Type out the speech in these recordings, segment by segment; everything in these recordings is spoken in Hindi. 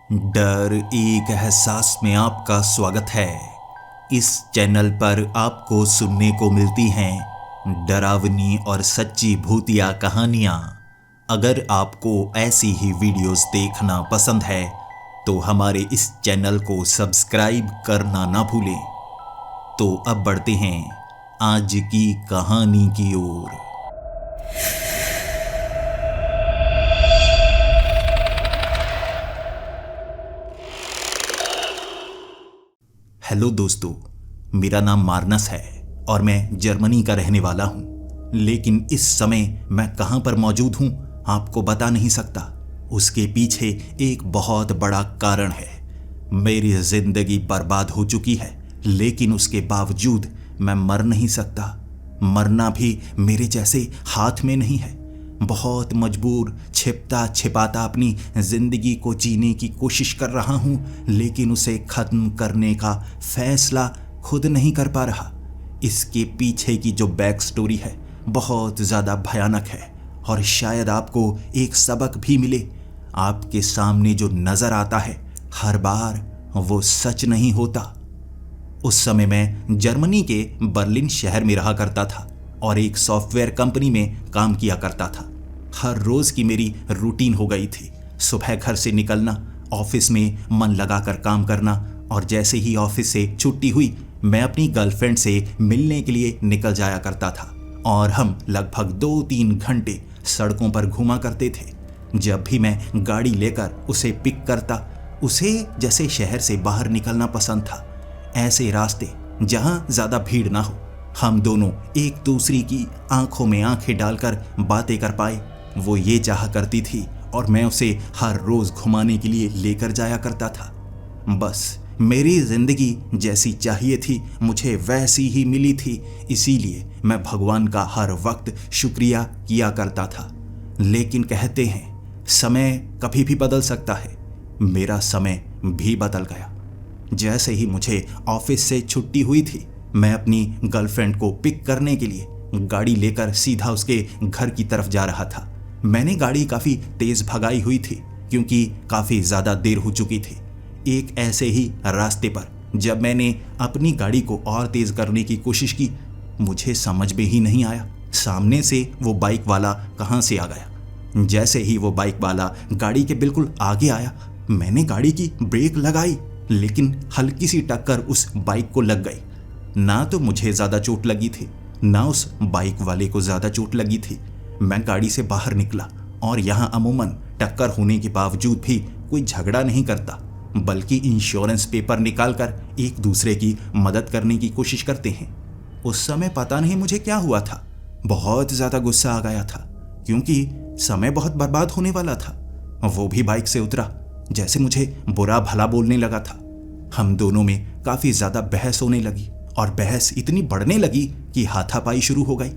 डर एक एहसास में आपका स्वागत है। इस चैनल पर आपको सुनने को मिलती हैं डरावनी और सच्ची भूतिया कहानियाँ। अगर आपको ऐसी ही वीडियोस देखना पसंद है तो हमारे इस चैनल को सब्सक्राइब करना ना भूलें। तो अब बढ़ते हैं आज की कहानी की ओर। हेलो दोस्तों, मेरा नाम मार्नस है और मैं जर्मनी का रहने वाला हूँ। लेकिन इस समय मैं कहाँ पर मौजूद हूँ आपको बता नहीं सकता। उसके पीछे एक बहुत बड़ा कारण है। मेरी जिंदगी बर्बाद हो चुकी है, लेकिन उसके बावजूद मैं मर नहीं सकता। मरना भी मेरे जैसे हाथ में नहीं है। बहुत मजबूर छिपता छिपाता अपनी जिंदगी को जीने की कोशिश कर रहा हूं, लेकिन उसे खत्म करने का फैसला खुद नहीं कर पा रहा। इसके पीछे की जो बैक स्टोरी है बहुत ज़्यादा भयानक है और शायद आपको एक सबक भी मिले। आपके सामने जो नज़र आता है हर बार वो सच नहीं होता। उस समय मैं जर्मनी के बर्लिन शहर में रहा करता था और एक सॉफ्टवेयर कंपनी में काम किया करता था। हर रोज़ की मेरी रूटीन हो गई थी। सुबह घर से निकलना, ऑफिस में मन लगाकर काम करना और जैसे ही ऑफिस से छुट्टी हुई मैं अपनी गर्लफ्रेंड से मिलने के लिए निकल जाया करता था और हम लगभग 2-3 घंटे सड़कों पर घूमा करते थे। जब भी मैं गाड़ी लेकर उसे पिक करता, उसे जैसे शहर से बाहर निकलना पसंद था। ऐसे रास्ते जहां ज़्यादा भीड़ ना हो, हम दोनों एक दूसरे की आंखों में आंखें डालकर बातें कर पाए, वो ये चाहा करती थी और मैं उसे हर रोज़ घुमाने के लिए लेकर जाया करता था। बस मेरी ज़िंदगी जैसी चाहिए थी मुझे वैसी ही मिली थी, इसीलिए मैं भगवान का हर वक्त शुक्रिया किया करता था। लेकिन कहते हैं समय कभी भी बदल सकता है। मेरा समय भी बदल गया। जैसे ही मुझे ऑफिस से छुट्टी हुई थी, मैं अपनी गर्लफ्रेंड को पिक करने के लिए गाड़ी लेकर सीधा उसके घर की तरफ जा रहा था। मैंने गाड़ी काफ़ी तेज़ भगाई हुई थी क्योंकि काफ़ी ज़्यादा देर हो चुकी थी। एक ऐसे ही रास्ते पर जब मैंने अपनी गाड़ी को और तेज़ करने की कोशिश की, मुझे समझ में ही नहीं आया सामने से वो बाइक वाला कहाँ से आ गया। जैसे ही वो बाइक वाला गाड़ी के बिल्कुल आगे आया, मैंने गाड़ी की ब्रेक लगाई, लेकिन हल्की सी टक्कर उस बाइक को लग गई। ना तो मुझे ज़्यादा चोट लगी थी, ना उस बाइक वाले को ज़्यादा चोट लगी थी। मैं गाड़ी से बाहर निकला और यहाँ अमूमन टक्कर होने के बावजूद भी कोई झगड़ा नहीं करता, बल्कि इंश्योरेंस पेपर निकालकर एक दूसरे की मदद करने की कोशिश करते हैं। उस समय पता नहीं मुझे क्या हुआ था, बहुत ज़्यादा गुस्सा आ गया था क्योंकि समय बहुत बर्बाद होने वाला था। वो भी बाइक से उतरा, जैसे मुझे बुरा भला बोलने लगा था। हम दोनों में काफ़ी ज़्यादा बहस होने लगी और बहस इतनी बढ़ने लगी कि हाथापाई शुरू हो गई।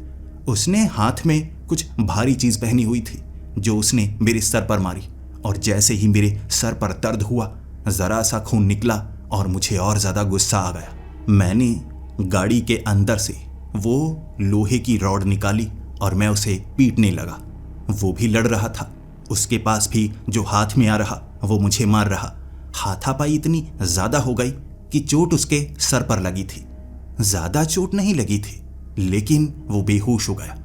उसने हाथ में कुछ भारी चीज़ पहनी हुई थी जो उसने मेरे सर पर मारी और जैसे ही मेरे सर पर दर्द हुआ, ज़रा सा खून निकला और मुझे और ज़्यादा गुस्सा आ गया। मैंने गाड़ी के अंदर से वो लोहे की रॉड निकाली और मैं उसे पीटने लगा। वो भी लड़ रहा था, उसके पास भी जो हाथ में आ रहा वो मुझे मार रहा। हाथापाई इतनी ज़्यादा हो गई कि चोट उसके सर पर लगी थी। ज़्यादा चोट नहीं लगी थी, लेकिन वो बेहोश हो गया।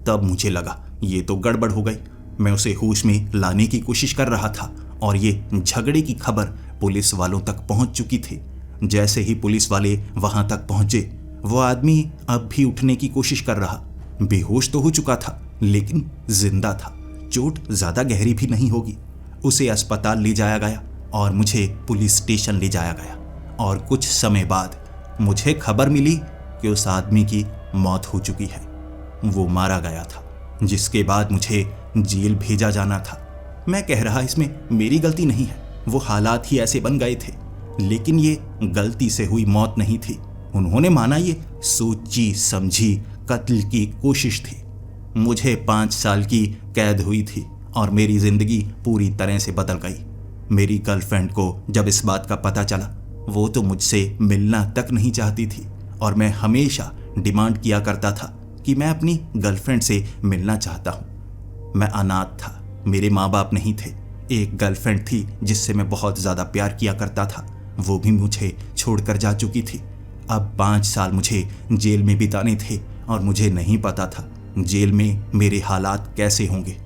तब मुझे लगा ये तो गड़बड़ हो गई। मैं उसे होश में लाने की कोशिश कर रहा था और ये झगड़े की खबर पुलिस वालों तक पहुंच चुकी थी। जैसे ही पुलिस वाले वहां तक पहुंचे, वो आदमी अब भी उठने की कोशिश कर रहा। बेहोश तो हो चुका था, लेकिन जिंदा था। चोट ज़्यादा गहरी भी नहीं होगी। उसे अस्पताल ले जाया गया और मुझे पुलिस स्टेशन ले जाया गया और कुछ समय बाद मुझे खबर मिली कि उस आदमी की मौत हो चुकी है। वो मारा गया था, जिसके बाद मुझे जेल भेजा जाना था। मैं कह रहा इसमें मेरी गलती नहीं है, वो हालात ही ऐसे बन गए थे। लेकिन ये गलती से हुई मौत नहीं थी। उन्होंने माना ये सोची समझी कत्ल की कोशिश थी। मुझे 5 साल की कैद हुई थी और मेरी जिंदगी पूरी तरह से बदल गई। मेरी गर्लफ्रेंड को जब इस बात का पता चला, वो तो मुझसे मिलना तक नहीं चाहती थी और मैं हमेशा डिमांड किया करता था कि मैं अपनी गर्लफ्रेंड से मिलना चाहता हूँ। मैं अनाथ था, मेरे माँ बाप नहीं थे, एक गर्लफ्रेंड थी जिससे मैं बहुत ज़्यादा प्यार किया करता था, वो भी मुझे छोड़कर जा चुकी थी। अब 5 साल मुझे जेल में बिताने थे और मुझे नहीं पता था जेल में मेरे हालात कैसे होंगे।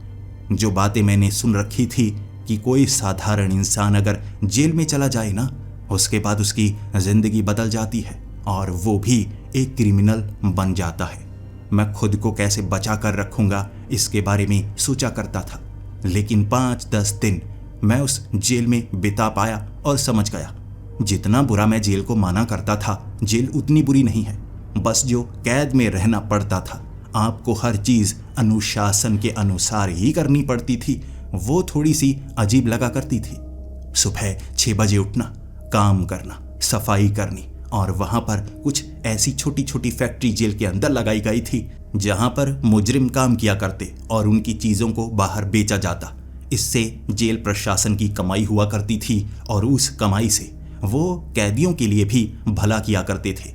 जो बातें मैंने सुन रखी थी कि कोई साधारण इंसान अगर जेल में चला जाए ना, उसके बाद उसकी ज़िंदगी बदल जाती है और वो भी एक क्रिमिनल बन जाता है। मैं खुद को कैसे बचा कर रखूँगा इसके बारे में सोचा करता था, लेकिन 5-10 दिन मैं उस जेल में बिता पाया और समझ गया जितना बुरा मैं जेल को माना करता था, जेल उतनी बुरी नहीं है। बस जो कैद में रहना पड़ता था, आपको हर चीज़ अनुशासन के अनुसार ही करनी पड़ती थी, वो थोड़ी सी अजीब लगा करती थी। सुबह 6 बजे उठना, काम करना, सफाई करनी, और वहाँ पर कुछ ऐसी छोटी छोटी फैक्ट्री जेल के अंदर लगाई गई थी जहाँ पर मुजरिम काम किया करते और उनकी चीज़ों को बाहर बेचा जाता। इससे जेल प्रशासन की कमाई हुआ करती थी और उस कमाई से वो कैदियों के लिए भी भला किया करते थे।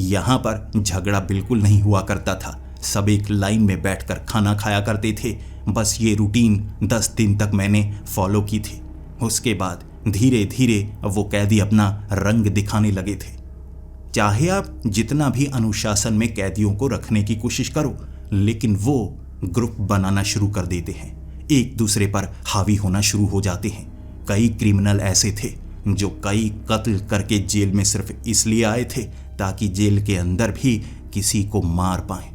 यहाँ पर झगड़ा बिल्कुल नहीं हुआ करता था, सब एक लाइन में बैठकर खाना खाया करते थे। बस ये रूटीन 10 दिन तक मैंने फॉलो की थी। उसके बाद धीरे धीरे वो कैदी अपना रंग दिखाने लगे थे। चाहे आप जितना भी अनुशासन में कैदियों को रखने की कोशिश करो, लेकिन वो ग्रुप बनाना शुरू कर देते हैं, एक दूसरे पर हावी होना शुरू हो जाते हैं। कई क्रिमिनल ऐसे थे जो कई कत्ल करके जेल में सिर्फ इसलिए आए थे ताकि जेल के अंदर भी किसी को मार पाएं।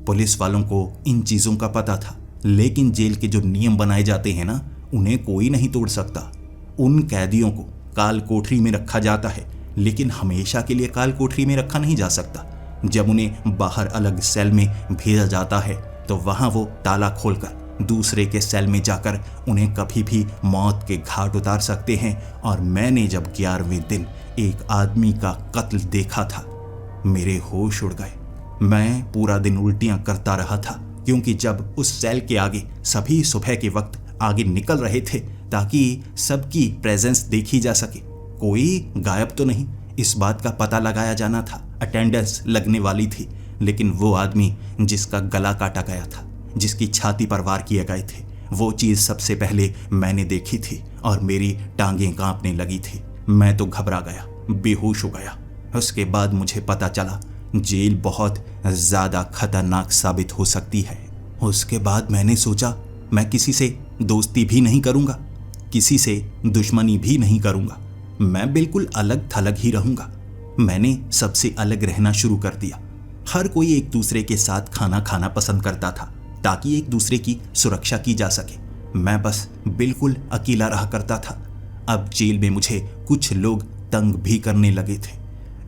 पुलिस वालों को इन चीज़ों का पता था, लेकिन जेल के जो नियम बनाए जाते हैं ना, उन्हें कोई नहीं तोड़ सकता। उन कैदियों को काल कोठरी में रखा जाता है, लेकिन हमेशा के लिए काल कोठरी में रखा नहीं जा सकता। जब उन्हें बाहर अलग सेल में भेजा जाता है तो वहाँ वो ताला खोलकर दूसरे के सेल में जाकर उन्हें कभी भी मौत के घाट उतार सकते हैं। और मैंने जब 11वें दिन एक आदमी का कत्ल देखा था, मेरे होश उड़ गए। मैं पूरा दिन उल्टियां करता रहा था, क्योंकि जब उस सेल के आगे सभी सुबह के वक्त आगे निकल रहे थे ताकि सबकी प्रेजेंस देखी जा सके, कोई गायब तो नहीं, इस बात का पता लगाया जाना था। अटेंडेंस लगने वाली थी, लेकिन वो आदमी जिसका गला काटा गया था, जिसकी छाती पर वार किए गए थे, वो चीज़ सबसे पहले मैंने देखी थी और मेरी टांगें कांपने लगी थी। मैं तो घबरा गया, बेहोश हो गया। उसके बाद मुझे पता चला जेल बहुत ज़्यादा खतरनाक साबित हो सकती है। उसके बाद मैंने सोचा मैं किसी से दोस्ती भी नहीं करूँगा, किसी से दुश्मनी भी नहीं करूँगा, मैं बिल्कुल अलग थलग ही रहूँगा। मैंने सबसे अलग रहना शुरू कर दिया। हर कोई एक दूसरे के साथ खाना खाना पसंद करता था ताकि एक दूसरे की सुरक्षा की जा सके। मैं बस बिल्कुल अकेला रहा करता था। अब जेल में मुझे कुछ लोग तंग भी करने लगे थे।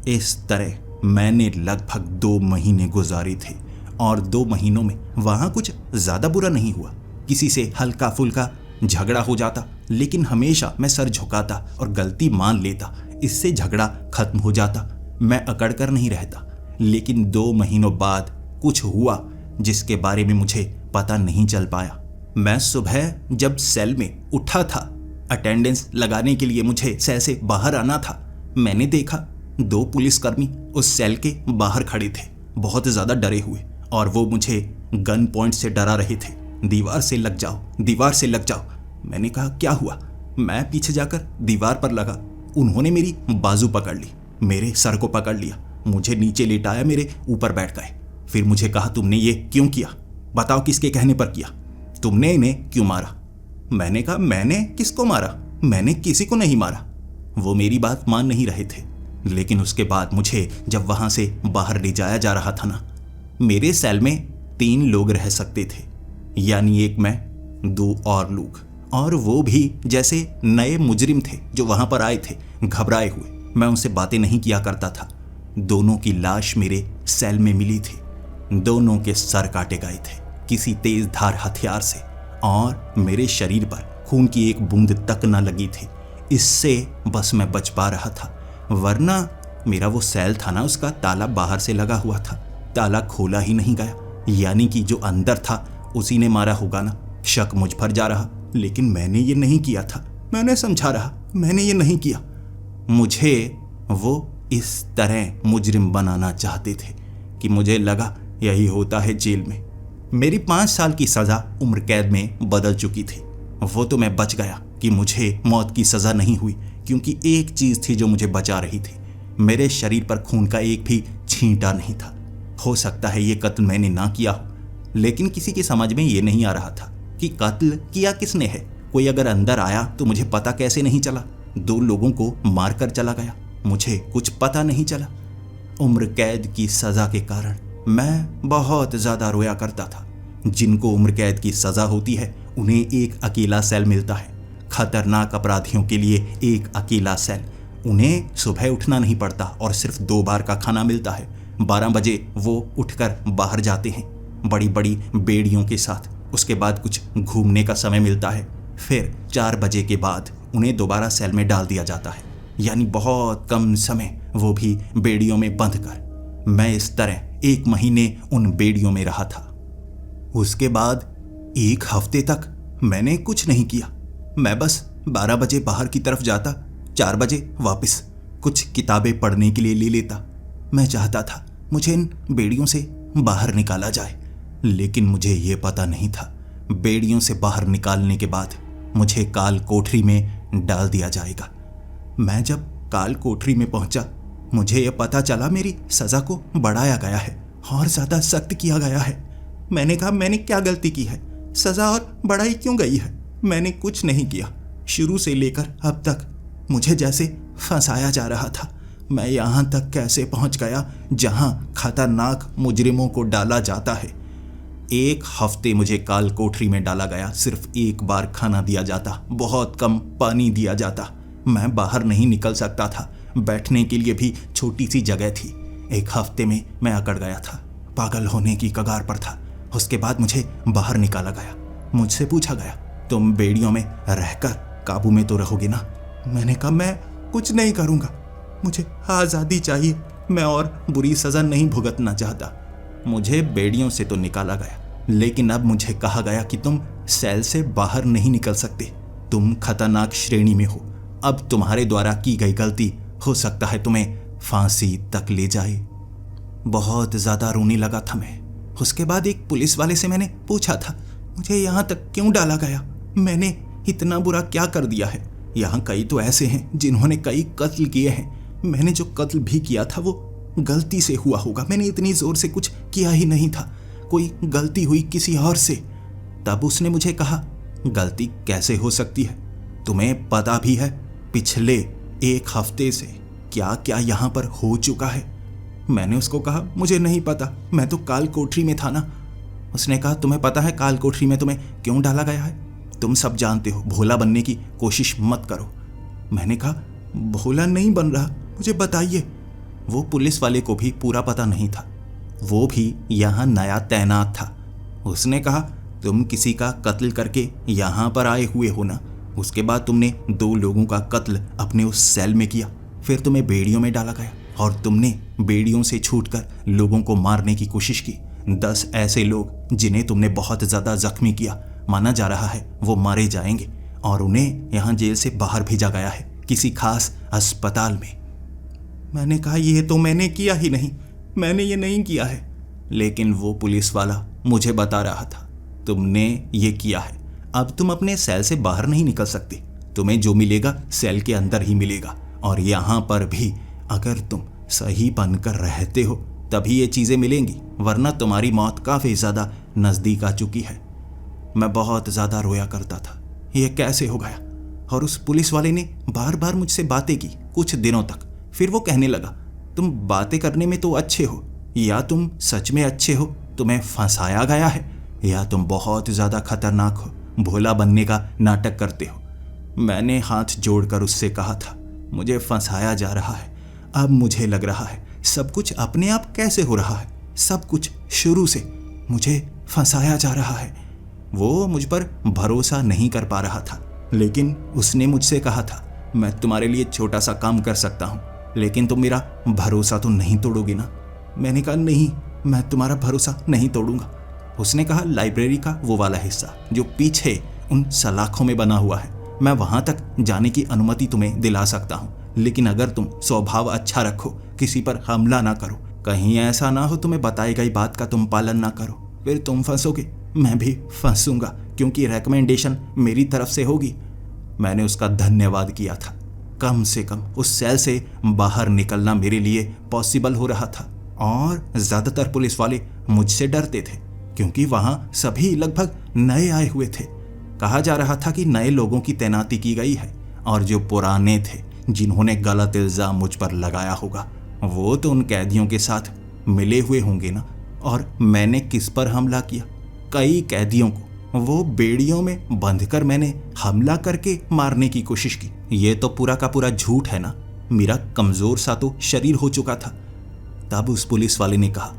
इस तरह मैंने लगभग 2 महीने गुजारे थे और 2 महीनों में वहाँ कुछ ज़्यादा बुरा नहीं हुआ। किसी से हल्का फुल्का झगड़ा हो जाता, लेकिन हमेशा मैं सर झुकाता और गलती मान लेता, इससे झगड़ा खत्म हो जाता। मैं अकड़ कर नहीं रहता। लेकिन 2 महीनों बाद कुछ हुआ जिसके बारे में मुझे पता नहीं चल पाया। मैं सुबह जब सेल में उठा था, अटेंडेंस लगाने के लिए मुझे सेल से बाहर आना था, मैंने देखा 2 पुलिसकर्मी उस सेल के बाहर खड़े थे, बहुत ज़्यादा डरे हुए, और वो मुझे गन पॉइंट से डरा रहे थे। दीवार से लग जाओ, दीवार से लग जाओ। मैंने कहा क्या हुआ? मैं पीछे जाकर दीवार पर लगा। उन्होंने मेरी बाजू पकड़ ली, मेरे सर को पकड़ लिया, मुझे नीचे लेटाया, मेरे ऊपर बैठ गए। फिर मुझे कहा तुमने ये क्यों किया? बताओ किसके कहने पर किया? तुमने इन्हें क्यों मारा? मैंने कहा मैंने किसको मारा? मैंने किसी को नहीं मारा। वो मेरी बात मान नहीं रहे थे। लेकिन उसके बाद मुझे जब वहां से बाहर ले जाया जा रहा था ना, मेरे सेल में 3 लोग रह सकते थे, यानी एक मैं, 2 और लोग, और वो भी जैसे नए मुजरिम थे जो वहां पर आए थे, घबराए हुए। मैं उनसे बातें नहीं किया करता था। दोनों की लाश मेरे सेल में मिली थी। दोनों के सर काटे गए थे किसी तेज धार हथियार से, और मेरे शरीर पर खून की एक बूंद तक न लगी थी। इससे बस मैं बच पा रहा था, वरना मेरा वो सेल था ना, उसका ताला बाहर से लगा हुआ था, ताला खोला ही नहीं गया। यानी कि जो अंदर था उसी ने मारा होगा ना। शक मुझ पर जा रहा, लेकिन मैंने ये नहीं किया था। मैंने समझा रहा, मैंने ये नहीं किया। मुझे वो इस तरह मुजरिम बनाना चाहते थे कि मुझे लगा यही होता है जेल में। मेरी 5 साल की सज़ा उम्र कैद में बदल चुकी थी। वो तो मैं बच गया, कि मुझे मौत की सज़ा नहीं हुई, क्योंकि एक चीज़ थी जो मुझे बचा रही थी। मेरे शरीर पर खून का एक भी छींटा नहीं था। हो सकता है ये कत्ल मैंने ना किया हो, लेकिन किसी की समझ में ये नहीं आ रहा था कि कत्ल किया किसने है। कोई अगर अंदर आया तो मुझे पता कैसे नहीं चला? 2 लोगों को मारकर चला गया, मुझे कुछ पता नहीं चला। उम्र कैद की सज़ा के कारण मैं बहुत ज़्यादा रोया करता था। जिनको उम्र कैद की सज़ा होती है उन्हें एक अकेला सेल मिलता है। खतरनाक अपराधियों के लिए एक अकेला सेल। उन्हें सुबह उठना नहीं पड़ता और सिर्फ 2 बार का खाना मिलता है। 12 बजे वो उठकर बाहर जाते हैं बड़ी बड़ी बेड़ियों के साथ। उसके बाद कुछ घूमने का समय मिलता है। फिर 4 बजे के बाद उन्हें दोबारा सेल में डाल दिया जाता है, यानी बहुत कम समय, वो भी बेड़ियों में बंद कर। मैं इस तरह 1 महीने उन बेड़ियों में रहा था। उसके बाद 1 हफ्ते तक मैंने कुछ नहीं किया। मैं बस 12 बजे बाहर की तरफ जाता, 4 बजे वापस कुछ किताबें पढ़ने के लिए ले लेता। मैं चाहता था मुझे इन बेड़ियों से बाहर निकाला जाए, लेकिन मुझे ये पता नहीं था बेड़ियों से बाहर निकालने के बाद मुझे काल कोठरी में डाल दिया जाएगा। मैं जब काल कोठरी में पहुंचा, मुझे यह पता चला मेरी सज़ा को बढ़ाया गया है और ज़्यादा सख्त किया गया है। मैंने कहा, मैंने क्या गलती की है? सज़ा और बढ़ाई क्यों गई है? मैंने कुछ नहीं किया। शुरू से लेकर अब तक मुझे जैसे फंसाया जा रहा था। मैं यहाँ तक कैसे पहुँच गया जहाँ खतरनाक मुजरिमों को डाला जाता है। 1 हफ्ते मुझे काल कोठरी में डाला गया। सिर्फ 1 बार खाना दिया जाता, बहुत कम पानी दिया जाता। मैं बाहर नहीं निकल सकता था। बैठने के लिए भी छोटी सी जगह थी। 1 हफ्ते में मैं अकड़ गया था, पागल होने की कगार पर था। उसके बाद मुझे बाहर निकाला गया। मुझसे पूछा गया, तुम बेड़ियों में रहकर काबू में तो रहोगे ना? मैंने कहा, मैं कुछ नहीं करूँगा, मुझे आज़ादी चाहिए। मैं और बुरी सज़ा नहीं भुगतना चाहता। मुझे बेड़ियों से तो निकाला गया, लेकिन अब मुझे कहा गया कि तुम सेल से बाहर नहीं निकल सकते। तुम खतरनाक श्रेणी में हो। अब तुम्हारे द्वारा की गई गलती हो सकता है तुम्हें फांसी तक ले जाए। बहुत ज़्यादा रोने लगा था मैं। उसके बाद एक पुलिस वाले से मैंने पूछा था, मुझे यहाँ तक क्यों डाला गया? मैंने इतना बुरा क्या कर दिया है? यहाँ कई तो ऐसे हैं जिन्होंने कई कत्ल किए हैं। मैंने जो कत्ल भी किया था वो गलती से हुआ होगा। मैंने इतनी जोर से कुछ किया ही नहीं था। कोई गलती हुई किसी और से। तब उसने मुझे कहा, गलती कैसे हो सकती है? तुम्हें पता भी है पिछले 1 हफ्ते से क्या क्या यहाँ पर हो चुका है? मैंने उसको कहा, मुझे नहीं पता, मैं तो काल कोठरी में था ना। उसने कहा, तुम्हें पता है काल कोठरी में तुम्हें क्यों डाला गया है? तुम सब जानते हो, भोला बनने की कोशिश मत करो। मैंने कहा, भोला नहीं बन रहा, मुझे बताइए। वो पुलिस वाले को भी पूरा पता नहीं था, वो भी यहाँ नया तैनात था। उसने कहा, तुम किसी का कत्ल करके यहाँ पर आए हुए हो ना? उसके बाद तुमने 2 लोगों का कत्ल अपने उस सेल में किया, फिर तुम्हें बेड़ियों में डाला गया और तुमने बेड़ियों से छूटकर लोगों को मारने की कोशिश की। 10 ऐसे लोग जिन्हें तुमने बहुत ज़्यादा जख्मी किया, माना जा रहा है वो मारे जाएंगे और उन्हें यहाँ जेल से बाहर भेजा गया है, किसी खास अस्पताल में। मैंने कहा, ये तो मैंने किया ही नहीं, मैंने ये नहीं किया है। लेकिन वो पुलिस वाला मुझे बता रहा था, तुमने ये किया है। अब तुम अपने सेल से बाहर नहीं निकल सकते। तुम्हें जो मिलेगा सेल के अंदर ही मिलेगा, और यहाँ पर भी अगर तुम सही बनकर रहते हो तभी ये चीज़ें मिलेंगी, वरना तुम्हारी मौत काफ़ी ज़्यादा नज़दीक आ चुकी है। मैं बहुत ज़्यादा रोया करता था, ये कैसे हो गया? और उस पुलिस वाले ने बार बार मुझसे बातें की कुछ दिनों तक। फिर वो कहने लगा, तुम बातें करने में तो अच्छे हो, या तुम सच में अच्छे हो, तुम्हें फंसाया गया है, या तुम बहुत ज़्यादा खतरनाक हो, भोला बनने का नाटक करते हो। मैंने हाथ जोड़कर उससे कहा था, मुझे फंसाया जा रहा है। अब मुझे लग रहा है सब कुछ अपने आप कैसे हो रहा है, सब कुछ शुरू से मुझे फंसाया जा रहा है। वो मुझ पर भरोसा नहीं कर पा रहा था, लेकिन उसने मुझसे कहा था, मैं तुम्हारे लिए छोटा सा काम कर सकता हूँ, लेकिन तुम मेरा भरोसा तो नहीं तोड़ोगे ना? मैंने कहा, नहीं, मैं तुम्हारा भरोसा नहीं तोड़ूंगा। उसने कहा, लाइब्रेरी का वो वाला हिस्सा जो पीछे उन सलाखों में बना हुआ है, मैं वहाँ तक जाने की अनुमति तुम्हें दिला सकता हूँ, लेकिन अगर तुम स्वभाव अच्छा रखो, किसी पर हमला ना करो, कहीं ऐसा ना हो तुम्हें बताई गई बात का तुम पालन ना करो, फिर तुम फंसोगे, मैं भी फंसूंगा, क्योंकि रिकमेंडेशन मेरी तरफ से होगी। मैंने उसका धन्यवाद किया था। कम से कम उस सेल से बाहर निकलना मेरे लिए पॉसिबल हो रहा था। और ज़्यादातर पुलिस वाले मुझसे डरते थे क्योंकि वहाँ सभी लगभग नए आए हुए थे। कहा जा रहा था कि नए लोगों की तैनाती की गई है और जो पुराने थे, जिन्होंने गलत इल्ज़ाम मुझ पर लगाया होगा, वो तो उन कैदियों के साथ मिले हुए होंगे ना। और मैंने किस पर हमला किया? कई कैदियों को वो बेड़ियों में बंधकर मैंने हमला करके मारने की कोशिश की। ये तो पूरा का पूरा झूठ है ना। मेरा कमज़ोर सा तो शरीर हो चुका था। तब उस पुलिस वाले ने कहा,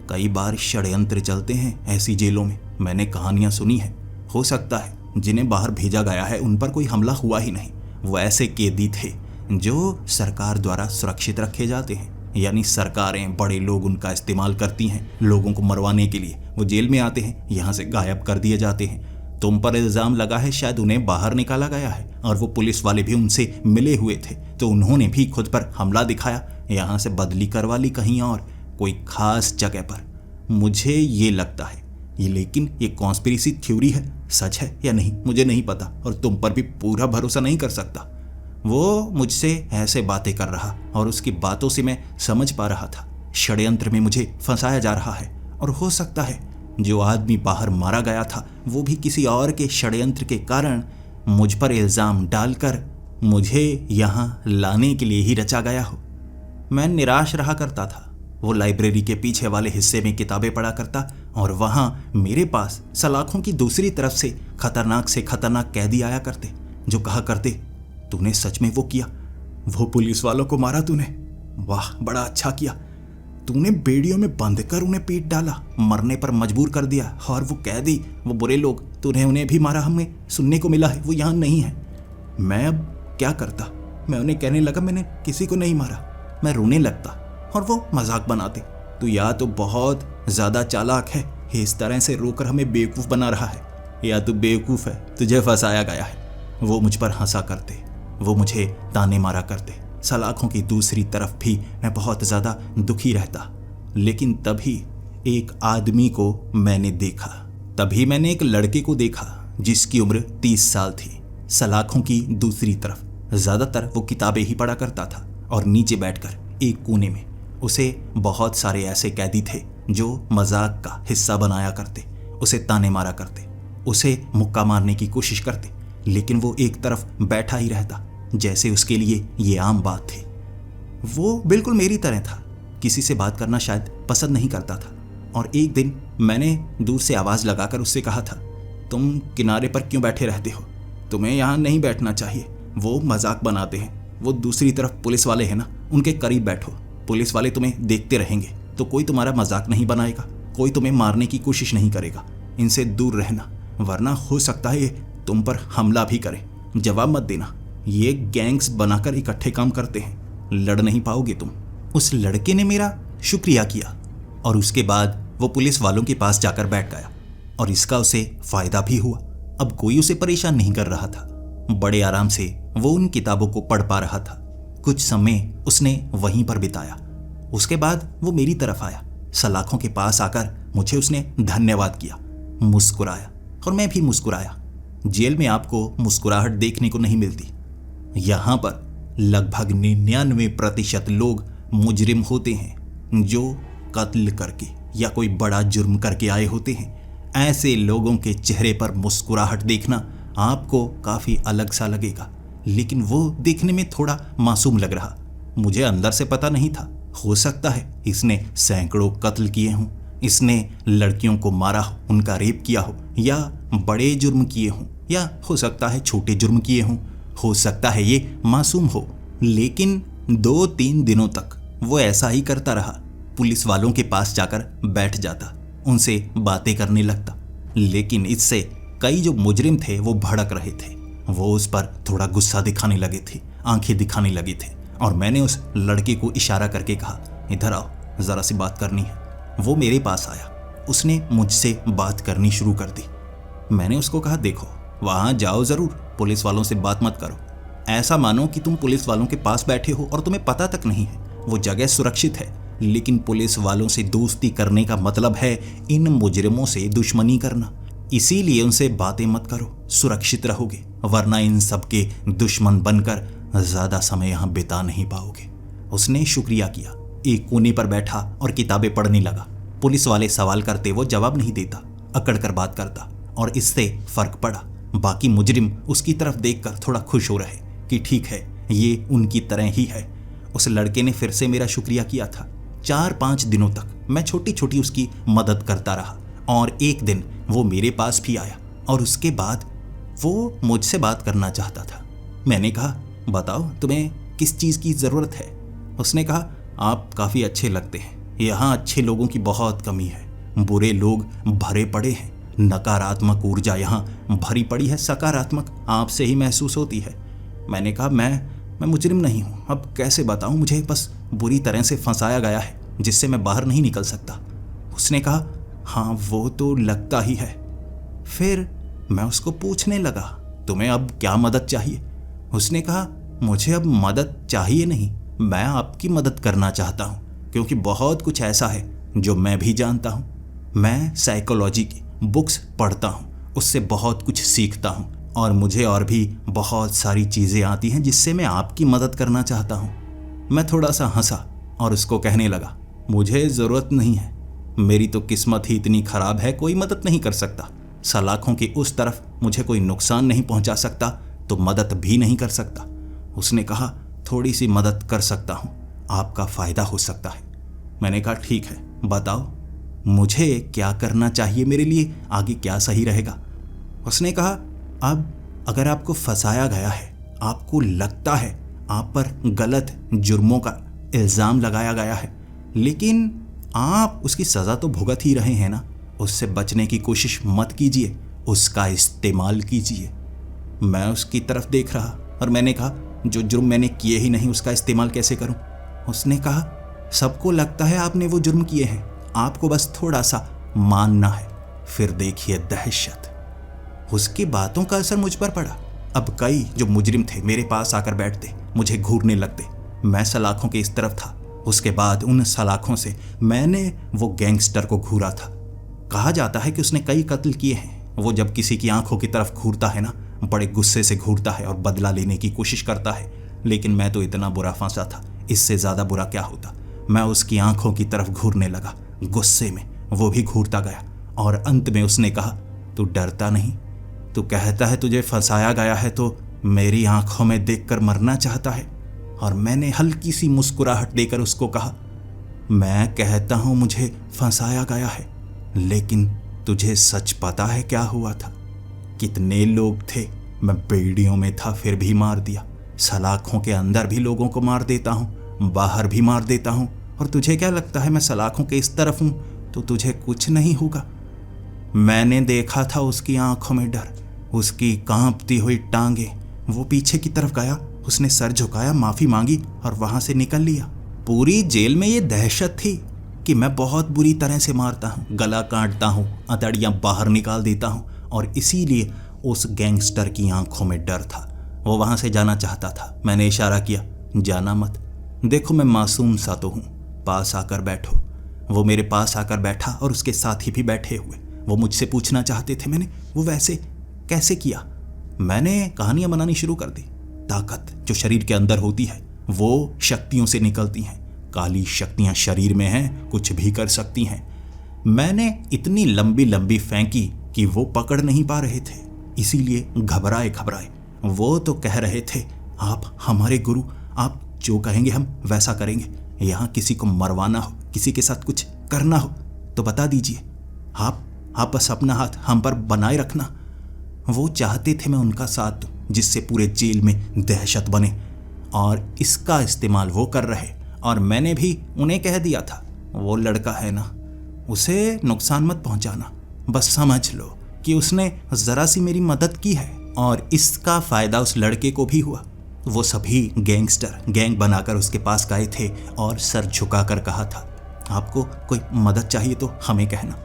कई बार षड्यंत्र चलते हैं ऐसी जेलों में। मैंने कहानियां सुनी है। हो सकता है जिन्हें बाहर भेजा गया है उन पर कोई हमला हुआ ही नहीं। वो ऐसे कैदी थे जो सरकार द्वारा सुरक्षित रखे जाते हैं, यानी सरकारें, बड़े लोग उनका इस्तेमाल करती हैं लोगों को मरवाने के लिए। वो जेल में आते हैं, यहाँ से गायब कर दिए जाते हैं। तुम पर इल्ज़ाम लगा है, शायद उन्हें बाहर निकाला गया है और वो पुलिस वाले भी उनसे मिले हुए थे, तो उन्होंने भी खुद पर हमला दिखाया, यहाँ से बदली करवा ली कहीं और कोई खास जगह पर। मुझे ये लगता है ये, लेकिन ये कॉन्स्पिरेसी थ्योरी है, सच है या नहीं मुझे नहीं पता, और तुम पर भी पूरा भरोसा नहीं कर सकता। वो मुझसे ऐसे बातें कर रहा और उसकी बातों से मैं समझ पा रहा था षड्यंत्र में मुझे फंसाया जा रहा है। और हो सकता है जो आदमी बाहर मारा गया था वो भी किसी और के षड्यंत्र के कारण मुझ पर इल्ज़ाम डालकर मुझे यहाँ लाने के लिए ही रचा गया हो। मैं निराश रहा करता था। वो लाइब्रेरी के पीछे वाले हिस्से में किताबें पढ़ा करता और वहाँ मेरे पास सलाखों की दूसरी तरफ से खतरनाक कैदी आया करते जो कहा करते, तूने सच में वो किया? वो पुलिस वालों को मारा तूने? वाह, बड़ा अच्छा किया। तूने बेड़ियों में बंधकर उन्हें पीट डाला, मरने पर मजबूर कर दिया। और वो कैदी, वो बुरे लोग, तूने उन्हें भी मारा। हमें सुनने को मिला है वो यहाँ नहीं है। मैं अब क्या करता? मैं उन्हें कहने लगा मैंने किसी को नहीं मारा। मैं रोने लगता और वो मजाक बनाते, तू या तो बहुत ज़्यादा चालाक है, इस तरह से रोकर हमें बेवकूफ़ बना रहा है, या तू बेवकूफ़ है, तुझे फंसाया गया है। वो मुझ पर हंसा करते, वो मुझे ताने मारा करते। सलाखों की दूसरी तरफ भी मैं बहुत ज़्यादा दुखी रहता। लेकिन तभी एक आदमी को मैंने देखा। तभी मैंने एक लड़के को देखा जिसकी उम्र 30 साल थी। सलाखों की दूसरी तरफ ज़्यादातर वो किताबें ही पढ़ा करता था और नीचे बैठकर एक कोने में उसे बहुत सारे ऐसे कैदी थे जो मजाक का हिस्सा बनाया करते, उसे ताने मारा करते, उसे मुक्का मारने की कोशिश करते, लेकिन वो एक तरफ बैठा ही रहता जैसे उसके लिए ये आम बात थी। वो बिल्कुल मेरी तरह था, किसी से बात करना शायद पसंद नहीं करता था। और एक दिन मैंने दूर से आवाज़ लगाकर उससे कहा था, तुम किनारे पर क्यों बैठे रहते हो? तुम्हें यहाँ नहीं बैठना चाहिए। वो मजाक बनाते हैं। वो दूसरी तरफ पुलिस वाले हैं ना, उनके करीब बैठो। पुलिस वाले तुम्हें देखते रहेंगे तो कोई तुम्हारा मजाक नहीं बनाएगा, कोई तुम्हें मारने की कोशिश नहीं करेगा। इनसे दूर रहना, वरना हो सकता है ये तुम पर हमला भी करें। जवाब मत देना, ये गैंग्स बनाकर इकट्ठे काम करते हैं, लड़ नहीं पाओगे तुम। उस लड़के ने मेरा शुक्रिया किया और उसके बाद वो पुलिस वालों के पास जाकर बैठ गया और इसका उसे फायदा भी हुआ। अब कोई उसे परेशान नहीं कर रहा था। बड़े आराम से वो उन किताबों को पढ़ पा रहा था। कुछ समय उसने वहीं पर बिताया। उसके बाद वो मेरी तरफ आया। सलाखों के पास आकर मुझे उसने धन्यवाद किया, मुस्कुराया और मैं भी मुस्कुराया। जेल में आपको मुस्कुराहट देखने को नहीं मिलती। यहाँ पर लगभग 99% लोग मुजरिम होते हैं जो कत्ल करके या कोई बड़ा जुर्म करके आए होते हैं। ऐसे लोगों के चेहरे पर मुस्कुराहट देखना आपको काफ़ी अलग सा लगेगा, लेकिन वो देखने में थोड़ा मासूम लग रहा। मुझे अंदर से पता नहीं था, हो सकता है इसने सैकड़ों कत्ल किए हों, इसने लड़कियों को मारा हो, उनका रेप किया हो, या बड़े जुर्म किए हों, या हो सकता है छोटे जुर्म किए हों, हो सकता है ये मासूम हो। लेकिन 2-3 दिनों तक वो ऐसा ही करता रहा। पुलिस वालों के पास जाकर बैठ जाता, उनसे बातें करने लगता। लेकिन इससे कई जो मुजरिम थे वो भड़क रहे थे। वो उस पर थोड़ा गुस्सा दिखाने लगे थे, आंखें दिखाने लगे थे। और मैंने उस लड़के को इशारा करके कहा, इधर आओ, ज़रा सी बात करनी है। वो मेरे पास आया, उसने मुझसे बात करनी शुरू कर दी। मैंने उसको कहा, देखो वहाँ जाओ ज़रूर, पुलिस वालों से बात मत करो। ऐसा मानो कि तुम पुलिस वालों के पास बैठे हो और तुम्हें पता तक नहीं है। वो जगह सुरक्षित है, लेकिन पुलिस वालों से दोस्ती करने का मतलब है इन मुजरिमों से दुश्मनी करना। इसीलिए उनसे बातें मत करो, सुरक्षित रहोगे। वरना इन सब के दुश्मन बनकर ज्यादा समय यहां बिता नहीं पाओगे। उसने शुक्रिया किया, एक कोने पर बैठा और किताबें पढ़ने लगा। पुलिस वाले सवाल करते वो जवाब नहीं देता, अकड़ कर बात करता, और इससे फर्क पड़ा। बाकी मुजरिम उसकी तरफ देखकर थोड़ा खुश हो रहे कि ठीक है, ये उनकी तरह ही है। उस लड़के ने फिर से मेरा शुक्रिया किया था। 4-5 दिनों तक मैं छोटी छोटी उसकी मदद करता रहा, और एक दिन वो मेरे पास भी आया और उसके बाद वो मुझसे बात करना चाहता था। मैंने कहा, बताओ तुम्हें किस चीज़ की ज़रूरत है? उसने कहा, आप काफ़ी अच्छे लगते हैं, यहाँ अच्छे लोगों की बहुत कमी है, बुरे लोग भरे पड़े हैं, नकारात्मक ऊर्जा यहाँ भरी पड़ी है, सकारात्मक आपसे ही महसूस होती है। मैंने कहा, मैं मुजरिम नहीं हूँ, अब कैसे बताऊँ, मुझे बस बुरी तरह से फंसाया गया है जिससे मैं बाहर नहीं निकल सकता। उसने कहा, हाँ वो तो लगता ही है। फिर मैं उसको पूछने लगा, तुम्हें अब क्या मदद चाहिए? उसने कहा, मुझे अब मदद चाहिए नहीं, मैं आपकी मदद करना चाहता हूँ, क्योंकि बहुत कुछ ऐसा है जो मैं भी जानता हूँ। मैं साइकोलॉजी की बुक्स पढ़ता हूँ, उससे बहुत कुछ सीखता हूँ, और मुझे और भी बहुत सारी चीज़ें आती हैं जिससे मैं आपकी मदद करना चाहता हूँ। मैं थोड़ा सा हंसा और उसको कहने लगा, मुझे ज़रूरत नहीं है, मेरी तो किस्मत ही इतनी ख़राब है, कोई मदद नहीं कर सकता। सलाखों की उस तरफ मुझे कोई नुकसान नहीं पहुंचा सकता, तो मदद भी नहीं कर सकता। उसने कहा, थोड़ी सी मदद कर सकता हूं, आपका फ़ायदा हो सकता है। मैंने कहा, ठीक है, बताओ मुझे क्या करना चाहिए, मेरे लिए आगे क्या सही रहेगा? उसने कहा, अब अगर आपको फंसाया गया है, आपको लगता है आप पर गलत जुर्मों का इल्ज़ाम लगाया गया है, लेकिन आप उसकी सज़ा तो भुगत ही रहे हैं ना, उससे बचने की कोशिश मत कीजिए, उसका इस्तेमाल कीजिए। मैं उसकी तरफ देख रहा और मैंने कहा, जो जुर्म मैंने किए ही नहीं उसका इस्तेमाल कैसे करूं? उसने कहा, सबको लगता है आपने वो जुर्म किए हैं, आपको बस थोड़ा सा मानना है, फिर देखिए दहशत। उसकी बातों का असर मुझ पर पड़ा। अब कई जो मुजरिम थे मेरे पास आकर बैठते, मुझे घूरने लगते। मैं सलाखों के इस तरफ था, उसके बाद उन सलाखों से मैंने वो गैंगस्टर को घूरा था। कहा जाता है कि उसने कई कत्ल किए हैं। वो जब किसी की आंखों की तरफ घूरता है ना, बड़े गुस्से से घूरता है और बदला लेने की कोशिश करता है, लेकिन मैं तो इतना बुरा फंसा था, इससे ज़्यादा बुरा क्या होता। मैं उसकी आंखों की तरफ घूरने लगा गुस्से में, वो भी घूरता गया, और अंत में उसने कहा, तू डरता नहीं? तू कहता है तुझे फंसाया गया है तो मेरी आंखों में देखकर मरना चाहता है? और मैंने हल्की सी मुस्कुराहट देकर उसको कहा, मैं कहता हूं मुझे फंसाया गया है, लेकिन तुझे सच पता है क्या हुआ था? कितने लोग थे, मैं बेड़ियों में था फिर भी मार दिया। सलाखों के अंदर भी लोगों को मार देता हूं, बाहर भी मार देता हूं, और तुझे क्या लगता है मैं सलाखों के इस तरफ हूं तो तुझे कुछ नहीं होगा? मैंने देखा था उसकी आंखों में डर, उसकी कांपती हुई टांगे। वो पीछे की तरफ गया, उसने सर झुकाया, माफी मांगी और वहां से निकल लिया। पूरी जेल में ये दहशत थी कि मैं बहुत बुरी तरह से मारता हूँ, गला काटता हूँ, अतड़ियाँ बाहर निकाल देता हूँ, और इसीलिए उस गैंगस्टर की आंखों में डर था। वो वहां से जाना चाहता था। मैंने इशारा किया, जाना मत, देखो मैं मासूम सा तो हूँ, पास आकर बैठो। वो मेरे पास आकर बैठा और उसके साथी भी बैठे हुए। वो मुझसे पूछना चाहते थे मैंने वो वैसे कैसे किया। मैंने कहानियां बनानी शुरू कर दी। ताकत जो शरीर के अंदर होती है वो शक्तियों से निकलती हैं। काली शक्तियां शरीर में हैं, कुछ भी कर सकती हैं। मैंने इतनी लंबी लंबी फेंकी कि वो पकड़ नहीं पा रहे थे, इसीलिए घबराए घबराए। वो तो कह रहे थे, आप हमारे गुरु, आप जो कहेंगे हम वैसा करेंगे। यहाँ किसी को मरवाना हो, किसी के साथ कुछ करना हो तो बता दीजिए, आप बस अपना हाथ हम पर बनाए रखना। वो चाहते थे मैं उनका साथ दूं, जिससे पूरे जेल में दहशत बने, और इसका इस्तेमाल वो कर रहे। और मैंने भी उन्हें कह दिया था, वो लड़का है ना, उसे नुकसान मत पहुंचाना, बस समझ लो कि उसने ज़रा सी मेरी मदद की है और इसका फ़ायदा उस लड़के को भी हुआ। वो सभी गैंगस्टर गैंग बनाकर उसके पास गए थे और सर झुकाकर कहा था, आपको कोई मदद चाहिए तो हमें कहना।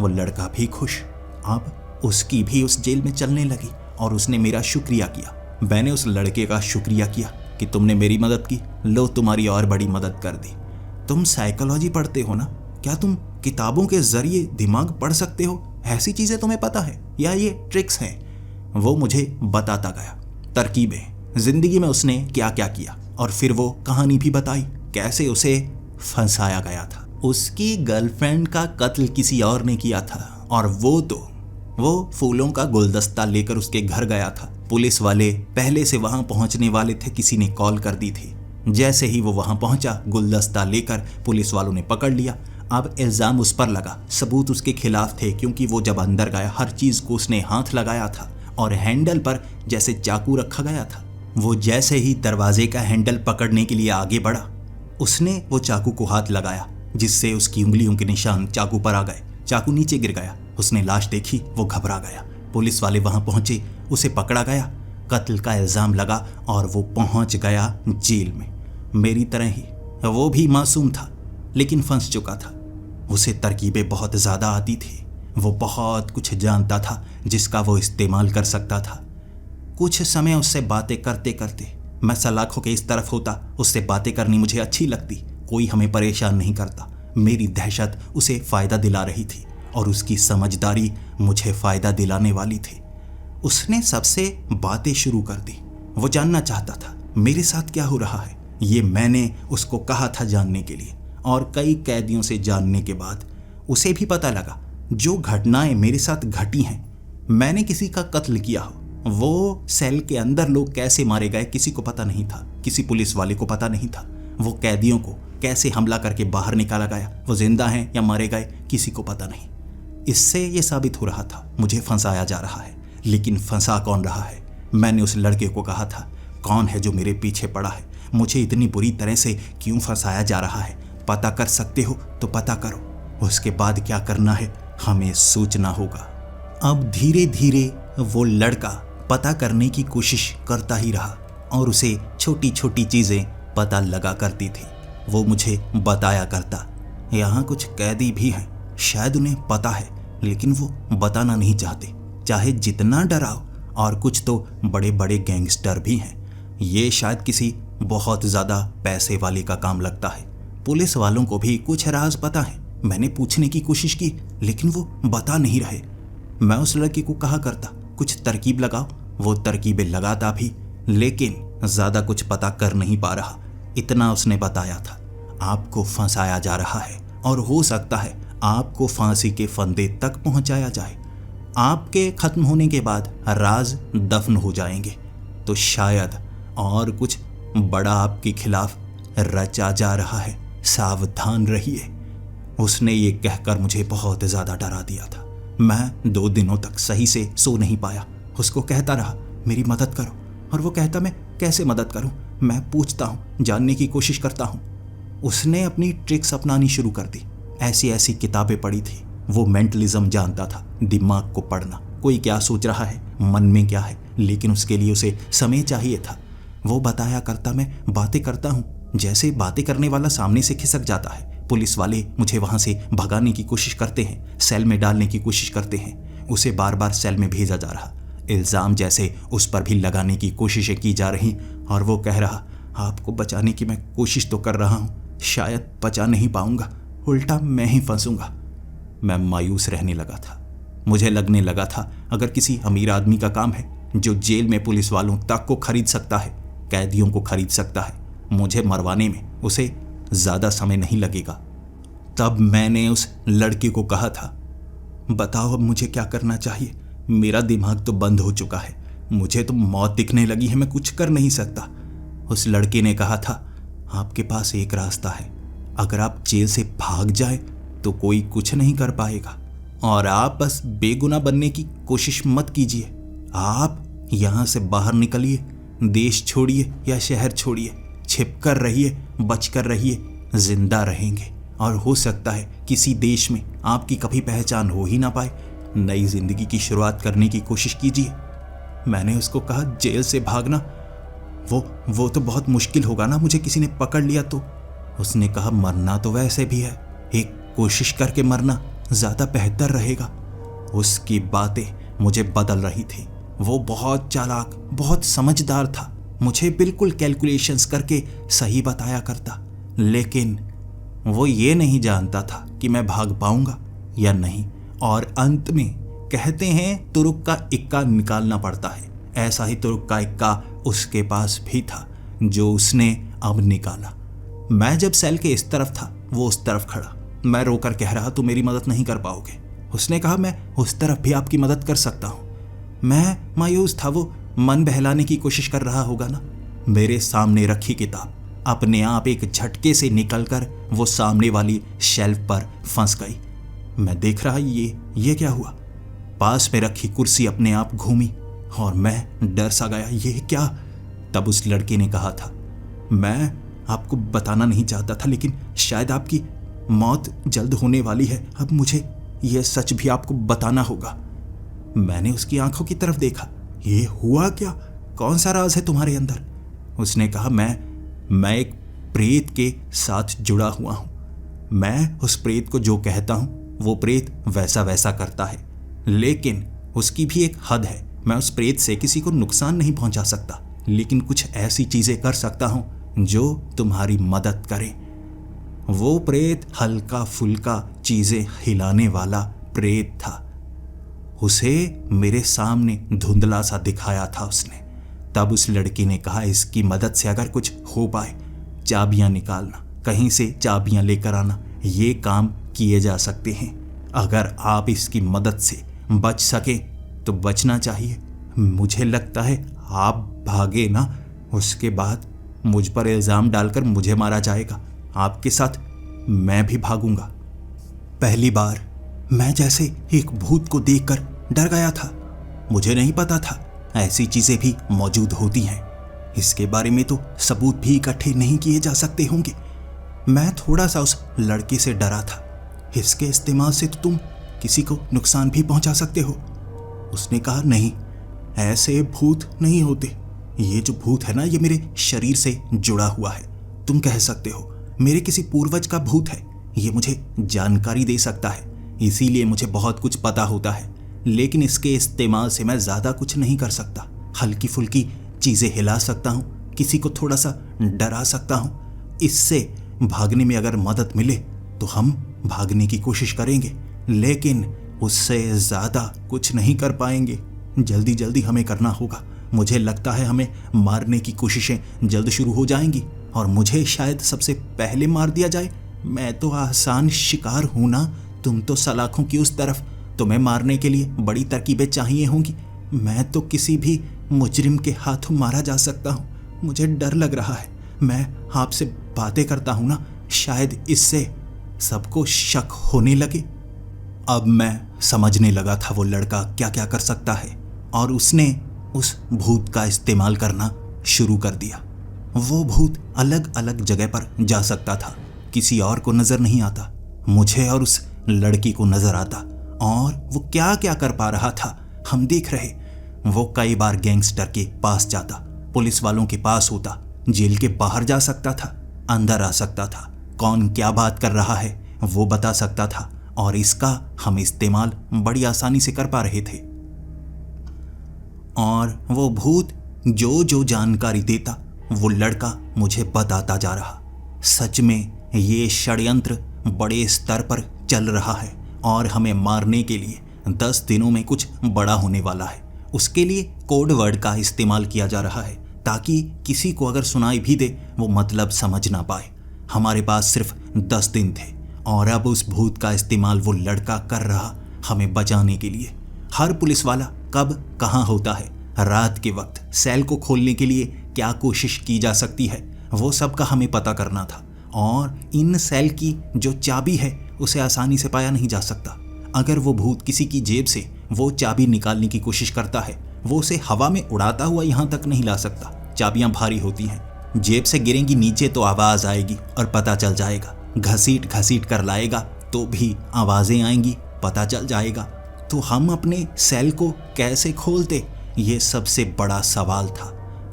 वो लड़का भी खुश, अब उसकी भी उस जेल में चलने लगी और उसने मेरा शुक्रिया किया। मैंने उस लड़के का शुक्रिया किया कि तुमने मेरी मदद की, लो तुम्हारी और बड़ी मदद कर दी। तुम साइकोलॉजी पढ़ते हो ना, क्या तुम किताबों के जरिए दिमाग पढ़ सकते हो? ऐसी चीज़ें तुम्हें पता है या ये ट्रिक्स हैं? वो मुझे बताता गया तरकीबें, जिंदगी में उसने क्या क्या किया, और फिर वो कहानी भी बताई कैसे उसे फंसाया गया था। उसकी गर्लफ्रेंड का कत्ल किसी और ने किया था, और वो फूलों का गुलदस्ता लेकर उसके घर गया था। पुलिस वाले पहले से वहां पहुंचने वाले थे, किसी ने कॉल कर दी थी। जैसे ही वो वहां पहुंचा, गुलदस्ता लेकर पुलिस वालों ने पकड़ लिया। अब इल्जाम उस पर लगा, सबूत उसके खिलाफ थे, क्योंकि वो जब अंदर गया हर चीज को उसने हाथ लगाया था और हैंडल पर जैसे चाकू रखा गया था। वो जैसे ही दरवाजे का हैंडल पकड़ने के लिए आगे बढ़ा, उसने वो चाकू को हाथ लगाया, जिससे उसकी उंगलियों के निशान चाकू पर आ गए। चाकू नीचे गिर गया। उसने लाश देखी, वो घबरा गया। पुलिस वाले वहां पहुंचे, उसे पकड़ा गया, कत्ल का इल्जाम लगा और वो पहुंच गया जेल में। मेरी तरह ही वो भी मासूम था, लेकिन फंस चुका था। उसे तरकीबें बहुत ज्यादा आती थी। वो बहुत कुछ जानता था जिसका वो इस्तेमाल कर सकता था। कुछ समय उससे बातें करते करते मैं सलाखों के इस तरफ होता। उससे बातें करनी मुझे अच्छी लगती। कोई हमें परेशान नहीं करता। मेरी दहशत उसे फायदा दिला रही थी और उसकी समझदारी मुझे फायदा दिलाने वाली थी। उसने सबसे बातें शुरू कर दी। वो जानना चाहता था मेरे साथ क्या हो रहा है। ये मैंने उसको कहा था जानने के लिए, और कई कैदियों से जानने के बाद उसे भी पता लगा जो घटनाएं मेरे साथ घटी हैं, मैंने किसी का कत्ल किया हो। वो सेल के अंदर लोग कैसे मारे गए किसी को पता नहीं था, किसी पुलिस वाले को पता नहीं था। वो कैदियों को कैसे हमला करके बाहर निकाला गया, वो जिंदा हैं या मारे गए किसी को पता नहीं। इससे ये साबित हो रहा था मुझे फंसाया जा रहा है। लेकिन फंसा कौन रहा है? मैंने उस लड़के को कहा था, कौन है जो मेरे पीछे पड़ा है, मुझे इतनी बुरी तरह से क्यों फंसाया जा रहा है? पता कर सकते हो तो पता करो। उसके बाद क्या करना है हमें सोचना होगा। अब धीरे धीरे वो लड़का पता करने की कोशिश करता ही रहा, और उसे छोटी छोटी चीजें पता लगा करती थी। वो मुझे बताया करता, यहाँ कुछ कैदी भी हैं, शायद उन्हें पता है लेकिन वो बताना नहीं चाहते, चाहे जितना डराओ। और कुछ तो बड़े बड़े गैंगस्टर भी हैं, ये शायद किसी बहुत ज़्यादा पैसे वाले का काम लगता है। पुलिस वालों को भी कुछ राज पता है। मैंने पूछने की कोशिश की लेकिन वो बता नहीं रहे। मैं उस लड़के को कहा करता, कुछ तरकीब लगाओ। वो तरकीबें लगाता भी, लेकिन ज़्यादा कुछ पता कर नहीं पा रहा। इतना उसने बताया था, आपको फंसाया जा रहा है और हो सकता है आपको फांसी के फंदे तक पहुंचाया जाए। आपके खत्म होने के बाद राज दफन हो जाएंगे, तो शायद और कुछ बड़ा आपके खिलाफ रचा जा रहा है, सावधान रहिए। उसने ये कहकर मुझे बहुत ज़्यादा डरा दिया था। मैं 2 दिनों तक सही से सो नहीं पाया। उसको कहता रहा मेरी मदद करो, और वो कहता मैं कैसे मदद करूं? मैं पूछता हूं, जानने की कोशिश करता हूं। उसने अपनी ट्रिक्स अपनानी शुरू कर दी। ऐसी ऐसी किताबें पढ़ी थी। वो मेंटलिज्म जानता था, दिमाग को पढ़ना, कोई क्या सोच रहा है, मन में क्या है, लेकिन उसके लिए उसे समय चाहिए था। वो बताया करता मैं बातें करता हूँ, जैसे बातें करने वाला सामने से खिसक जाता है। पुलिस वाले मुझे वहाँ से भगाने की कोशिश करते हैं, सेल में डालने की कोशिश करते हैं। उसे बार बार सेल में भेजा जा रहा, इल्ज़ाम जैसे उस पर भी लगाने की कोशिशें की जा रही, और वो कह रहा आपको बचाने की मैं कोशिश तो कर रहा हूँ, शायद बचा नहीं पाऊंगा, उल्टा मैं ही फंसूंगा। मैं मायूस रहने लगा था। मुझे लगने लगा था अगर किसी अमीर आदमी का काम है जो जेल में पुलिस वालों तक को खरीद सकता है, कैदियों को खरीद सकता है, मुझे मरवाने में उसे ज़्यादा समय नहीं लगेगा। तब मैंने उस लड़के को कहा था, बताओ अब मुझे क्या करना चाहिए? मेरा दिमाग तो बंद हो चुका है, मुझे तो मौत दिखने लगी है, मैं कुछ कर नहीं सकता। उस लड़के ने कहा था, आपके पास एक रास्ता है, अगर आप जेल से भाग जाए तो कोई कुछ नहीं कर पाएगा, और आप बस बेगुनाह बनने की कोशिश मत कीजिए। आप यहाँ से बाहर निकलिए, देश छोड़िए या शहर छोड़िए, छिप कर रहिए, बच कर रहिए, जिंदा रहेंगे, और हो सकता है किसी देश में आपकी कभी पहचान हो ही ना पाए। नई जिंदगी की शुरुआत करने की कोशिश कीजिए। मैंने उसको कहा, जेल से भागना वो तो बहुत मुश्किल होगा ना, मुझे किसी ने पकड़ लिया तो? उसने कहा, मरना तो वैसे भी है, एक कोशिश करके मरना ज़्यादा बेहतर रहेगा। उसकी बातें मुझे बदल रही थी। वो बहुत चालाक, बहुत समझदार था, मुझे बिल्कुल कैलकुलेशंस करके सही बताया करता, लेकिन वो ये नहीं जानता था कि मैं भाग पाऊंगा या नहीं। और अंत में कहते हैं तुरुक का इक्का निकालना पड़ता है, ऐसा ही तुरुक का इक्का उसके पास भी था जो उसने अब निकाला। मैं जब सेल के इस तरफ था, वो उस तरफ खड़ा। मैं रोकर कह रहा, तुम मेरी मदद नहीं कर पाओगे। उसने कहा, मैं उस तरफ भी आपकी मदद कर सकता हूं। मैं मायूस था, वो मन बहलाने की कोशिश कर रहा होगा ना। मेरे सामने रखी किताब अपने आप एक झटके से निकलकर वो सामने वाली शेल्फ पर फंस गई। मैं देख रहा, ये क्या हुआ। पास में रखी कुर्सी अपने आप घूमी और मैं डर सा गया, ये क्या। तब उस लड़के ने कहा था, मैं आपको बताना नहीं चाहता था, लेकिन शायद आपकी मौत जल्द होने वाली है। अब मुझे यह सच भी आपको बताना होगा। मैंने उसकी आंखों की तरफ देखा। ये हुआ क्या? कौन सा राज है तुम्हारे अंदर? उसने कहा, मैं एक प्रेत के साथ जुड़ा हुआ हूं। मैं उस प्रेत को जो कहता हूं वो प्रेत वैसा वैसा करता है, लेकिन उसकी भी एक हद है। मैं उस प्रेत से किसी को नुकसान नहीं पहुंचा सकता, लेकिन कुछ ऐसी चीजें कर सकता हूं जो तुम्हारी मदद करें। वो प्रेत हल्का फुल्का चीजें हिलाने वाला प्रेत था। उसे मेरे सामने धुंधला सा दिखाया था उसने। तब उस लड़की ने कहा, इसकी मदद से अगर कुछ हो पाए, चाबियां निकालना, कहीं से चाबियां लेकर आना, ये काम किए जा सकते हैं। अगर आप इसकी मदद से बच सके तो बचना चाहिए। मुझे लगता है आप भागे ना, उसके बाद मुझ पर इल्जाम डालकर मुझे मारा जाएगा। आपके साथ मैं भी भागूंगा। पहली बार मैं जैसे एक भूत को देखकर डर गया था। मुझे नहीं पता था ऐसी चीजें भी मौजूद होती हैं। इसके बारे में तो सबूत भी इकट्ठे नहीं किए जा सकते होंगे। मैं थोड़ा सा उस लड़के से डरा था। इसके इस्तेमाल से तो तुम किसी को नुकसान भी पहुंचा सकते हो। उसने कहा, नहीं, ऐसे भूत नहीं होते। ये जो भूत है ना, ये मेरे शरीर से जुड़ा हुआ है। तुम कह सकते हो मेरे किसी पूर्वज का भूत है। ये मुझे जानकारी दे सकता है, इसीलिए मुझे बहुत कुछ पता होता है, लेकिन इसके इस्तेमाल से मैं ज़्यादा कुछ नहीं कर सकता। हल्की फुल्की चीज़ें हिला सकता हूँ, किसी को थोड़ा सा डरा सकता हूँ। इससे भागने में अगर मदद मिले तो हम भागने की कोशिश करेंगे, लेकिन उससे ज़्यादा कुछ नहीं कर पाएंगे। जल्दी जल्दी हमें करना होगा। मुझे लगता है हमें मारने की कोशिशें जल्द शुरू हो जाएंगी और मुझे शायद सबसे पहले मार दिया जाए। मैं तो आसान शिकार हूं ना, तुम तो सलाखों की उस तरफ। तुम्हें मारने के लिए बड़ी तरकीबें चाहिए होंगी। मैं तो किसी भी मुजरिम के हाथों मारा जा सकता हूँ। मुझे डर लग रहा है। मैं आपसे बातें करता हूँ ना, शायद इससे सबको शक होने लगे। अब मैं समझने लगा था वो लड़का क्या क्या कर सकता है, और उसने उस भूत का इस्तेमाल करना शुरू कर दिया। वो भूत अलग अलग जगह पर जा सकता था, किसी और को नजर नहीं आता, मुझे और उस लड़की को नजर आता। और वो क्या क्या कर पा रहा था हम देख रहे। वो कई बार गैंगस्टर के पास जाता, पुलिस वालों के पास होता, जेल के बाहर जा सकता था, अंदर आ सकता था, कौन क्या बात कर रहा है वो बता सकता था, और इसका हम इस्तेमाल बड़ी आसानी से कर पा रहे थे। और वो भूत जो जो जानकारी देता वो लड़का मुझे बताता जा रहा। सच में ये षड्यंत्र बड़े स्तर पर चल रहा है और हमें मारने के लिए 10 दिनों में कुछ बड़ा होने वाला है। उसके लिए कोड वर्ड का इस्तेमाल किया जा रहा है, ताकि किसी को अगर सुनाई भी दे वो मतलब समझ ना पाए। हमारे पास सिर्फ 10 दिन थे और अब उस भूत का इस्तेमाल वो लड़का कर रहा हमें बचाने के लिए। हर पुलिस वाला कब कहाँ होता है, रात के वक्त सेल को खोलने के लिए क्या कोशिश की जा सकती है, वो सब का हमें पता करना था। और इन सेल की जो चाबी है उसे आसानी से पाया नहीं जा सकता। अगर वो भूत किसी की जेब से वो चाबी निकालने की कोशिश करता है, वो उसे हवा में उड़ाता हुआ यहाँ तक नहीं ला सकता। चाबियाँ भारी होती हैं, जेब से गिरेंगी नीचे तो आवाज़ आएगी और पता चल जाएगा। घसीट घसीट कर लाएगा तो भी आवाज़ें आएंगी, पता चल जाएगा। तो हम अपने सेल को कैसे खोलते, ये सबसे बड़ा सवाल था।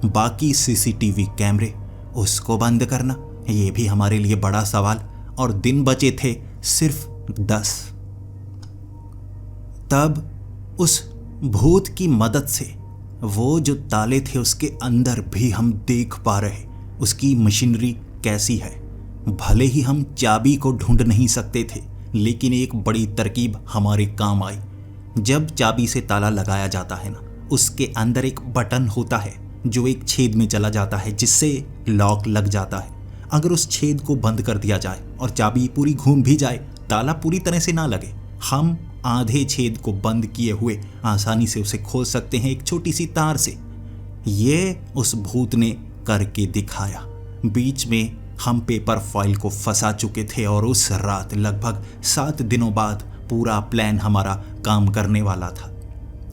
बाकी सीसीटीवी कैमरे, उसको बंद करना, ये भी हमारे लिए बड़ा सवाल। और दिन बचे थे सिर्फ 10। तब उस भूत की मदद से वो जो ताले थे उसके अंदर भी हम देख पा रहे उसकी मशीनरी कैसी है। भले ही हम चाबी को ढूंढ नहीं सकते थे, लेकिन एक बड़ी तरकीब हमारे काम आई। जब चाबी से ताला लगाया जाता है ना, उसके अंदर एक बटन होता है जो एक छेद में चला जाता है, जिससे लॉक लग जाता है। अगर उस छेद को बंद कर दिया जाए और चाबी पूरी घूम भी जाए, ताला पूरी तरह से ना लगे, हम आधे छेद को बंद किए हुए आसानी से उसे खोल सकते हैं एक छोटी सी तार से। ये उस भूत ने करके दिखाया। बीच में हम पेपर फाइल को फंसा चुके थे और उस रात लगभग 7 दिनों बाद पूरा प्लान हमारा काम करने वाला था।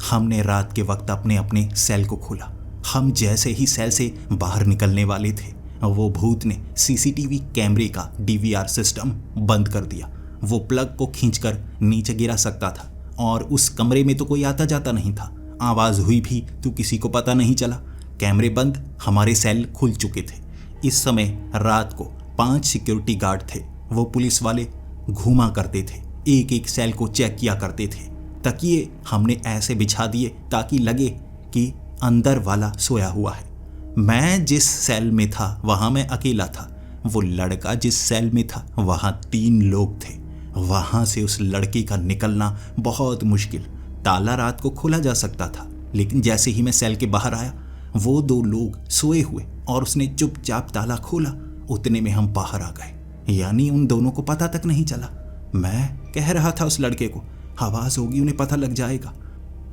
हमने रात के वक्त अपने अपने सेल को खोला। हम जैसे ही सेल से बाहर निकलने वाले थे, वो भूत ने सीसीटीवी कैमरे का डीवीआर सिस्टम बंद कर दिया। वो प्लग को खींचकर नीचे गिरा सकता था और उस कमरे में तो कोई आता जाता नहीं था। आवाज हुई भी तो किसी को पता नहीं चला। कैमरे बंद, हमारे सेल खुल चुके थे। इस समय रात को 5 सिक्योरिटी गार्ड थे। वो पुलिस वाले घूमा करते थे, एक एक सेल को चेक किया करते थे। तकिए हमने ऐसे बिछा दिए ताकि लगे कि अंदर वाला सोया हुआ है। मैं जिस सेल में था वहां मैं अकेला था। वो लड़का जिस सेल में था वहां 3 लोग थे। वहां से उस लड़के का निकलना बहुत मुश्किल। ताला रात को खोला जा सकता था, लेकिन जैसे ही मैं सेल के बाहर आया, वो 2 लोग सोए हुए और उसने चुपचाप ताला खोला। उतने में हम बाहर आ गए, यानी उन दोनों को पता तक नहीं चला। मैं कह रहा था उस लड़के को, आवाज होगी उन्हें पता लग जाएगा।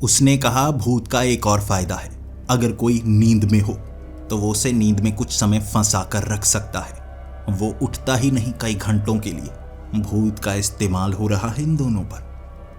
उसने कहा भूत का एक और फायदा है, अगर कोई नींद में हो तो वो उसे नींद में कुछ समय फंसा कर रख सकता है। वो उठता ही नहीं कई घंटों के लिए। भूत का इस्तेमाल हो रहा है इन दोनों पर।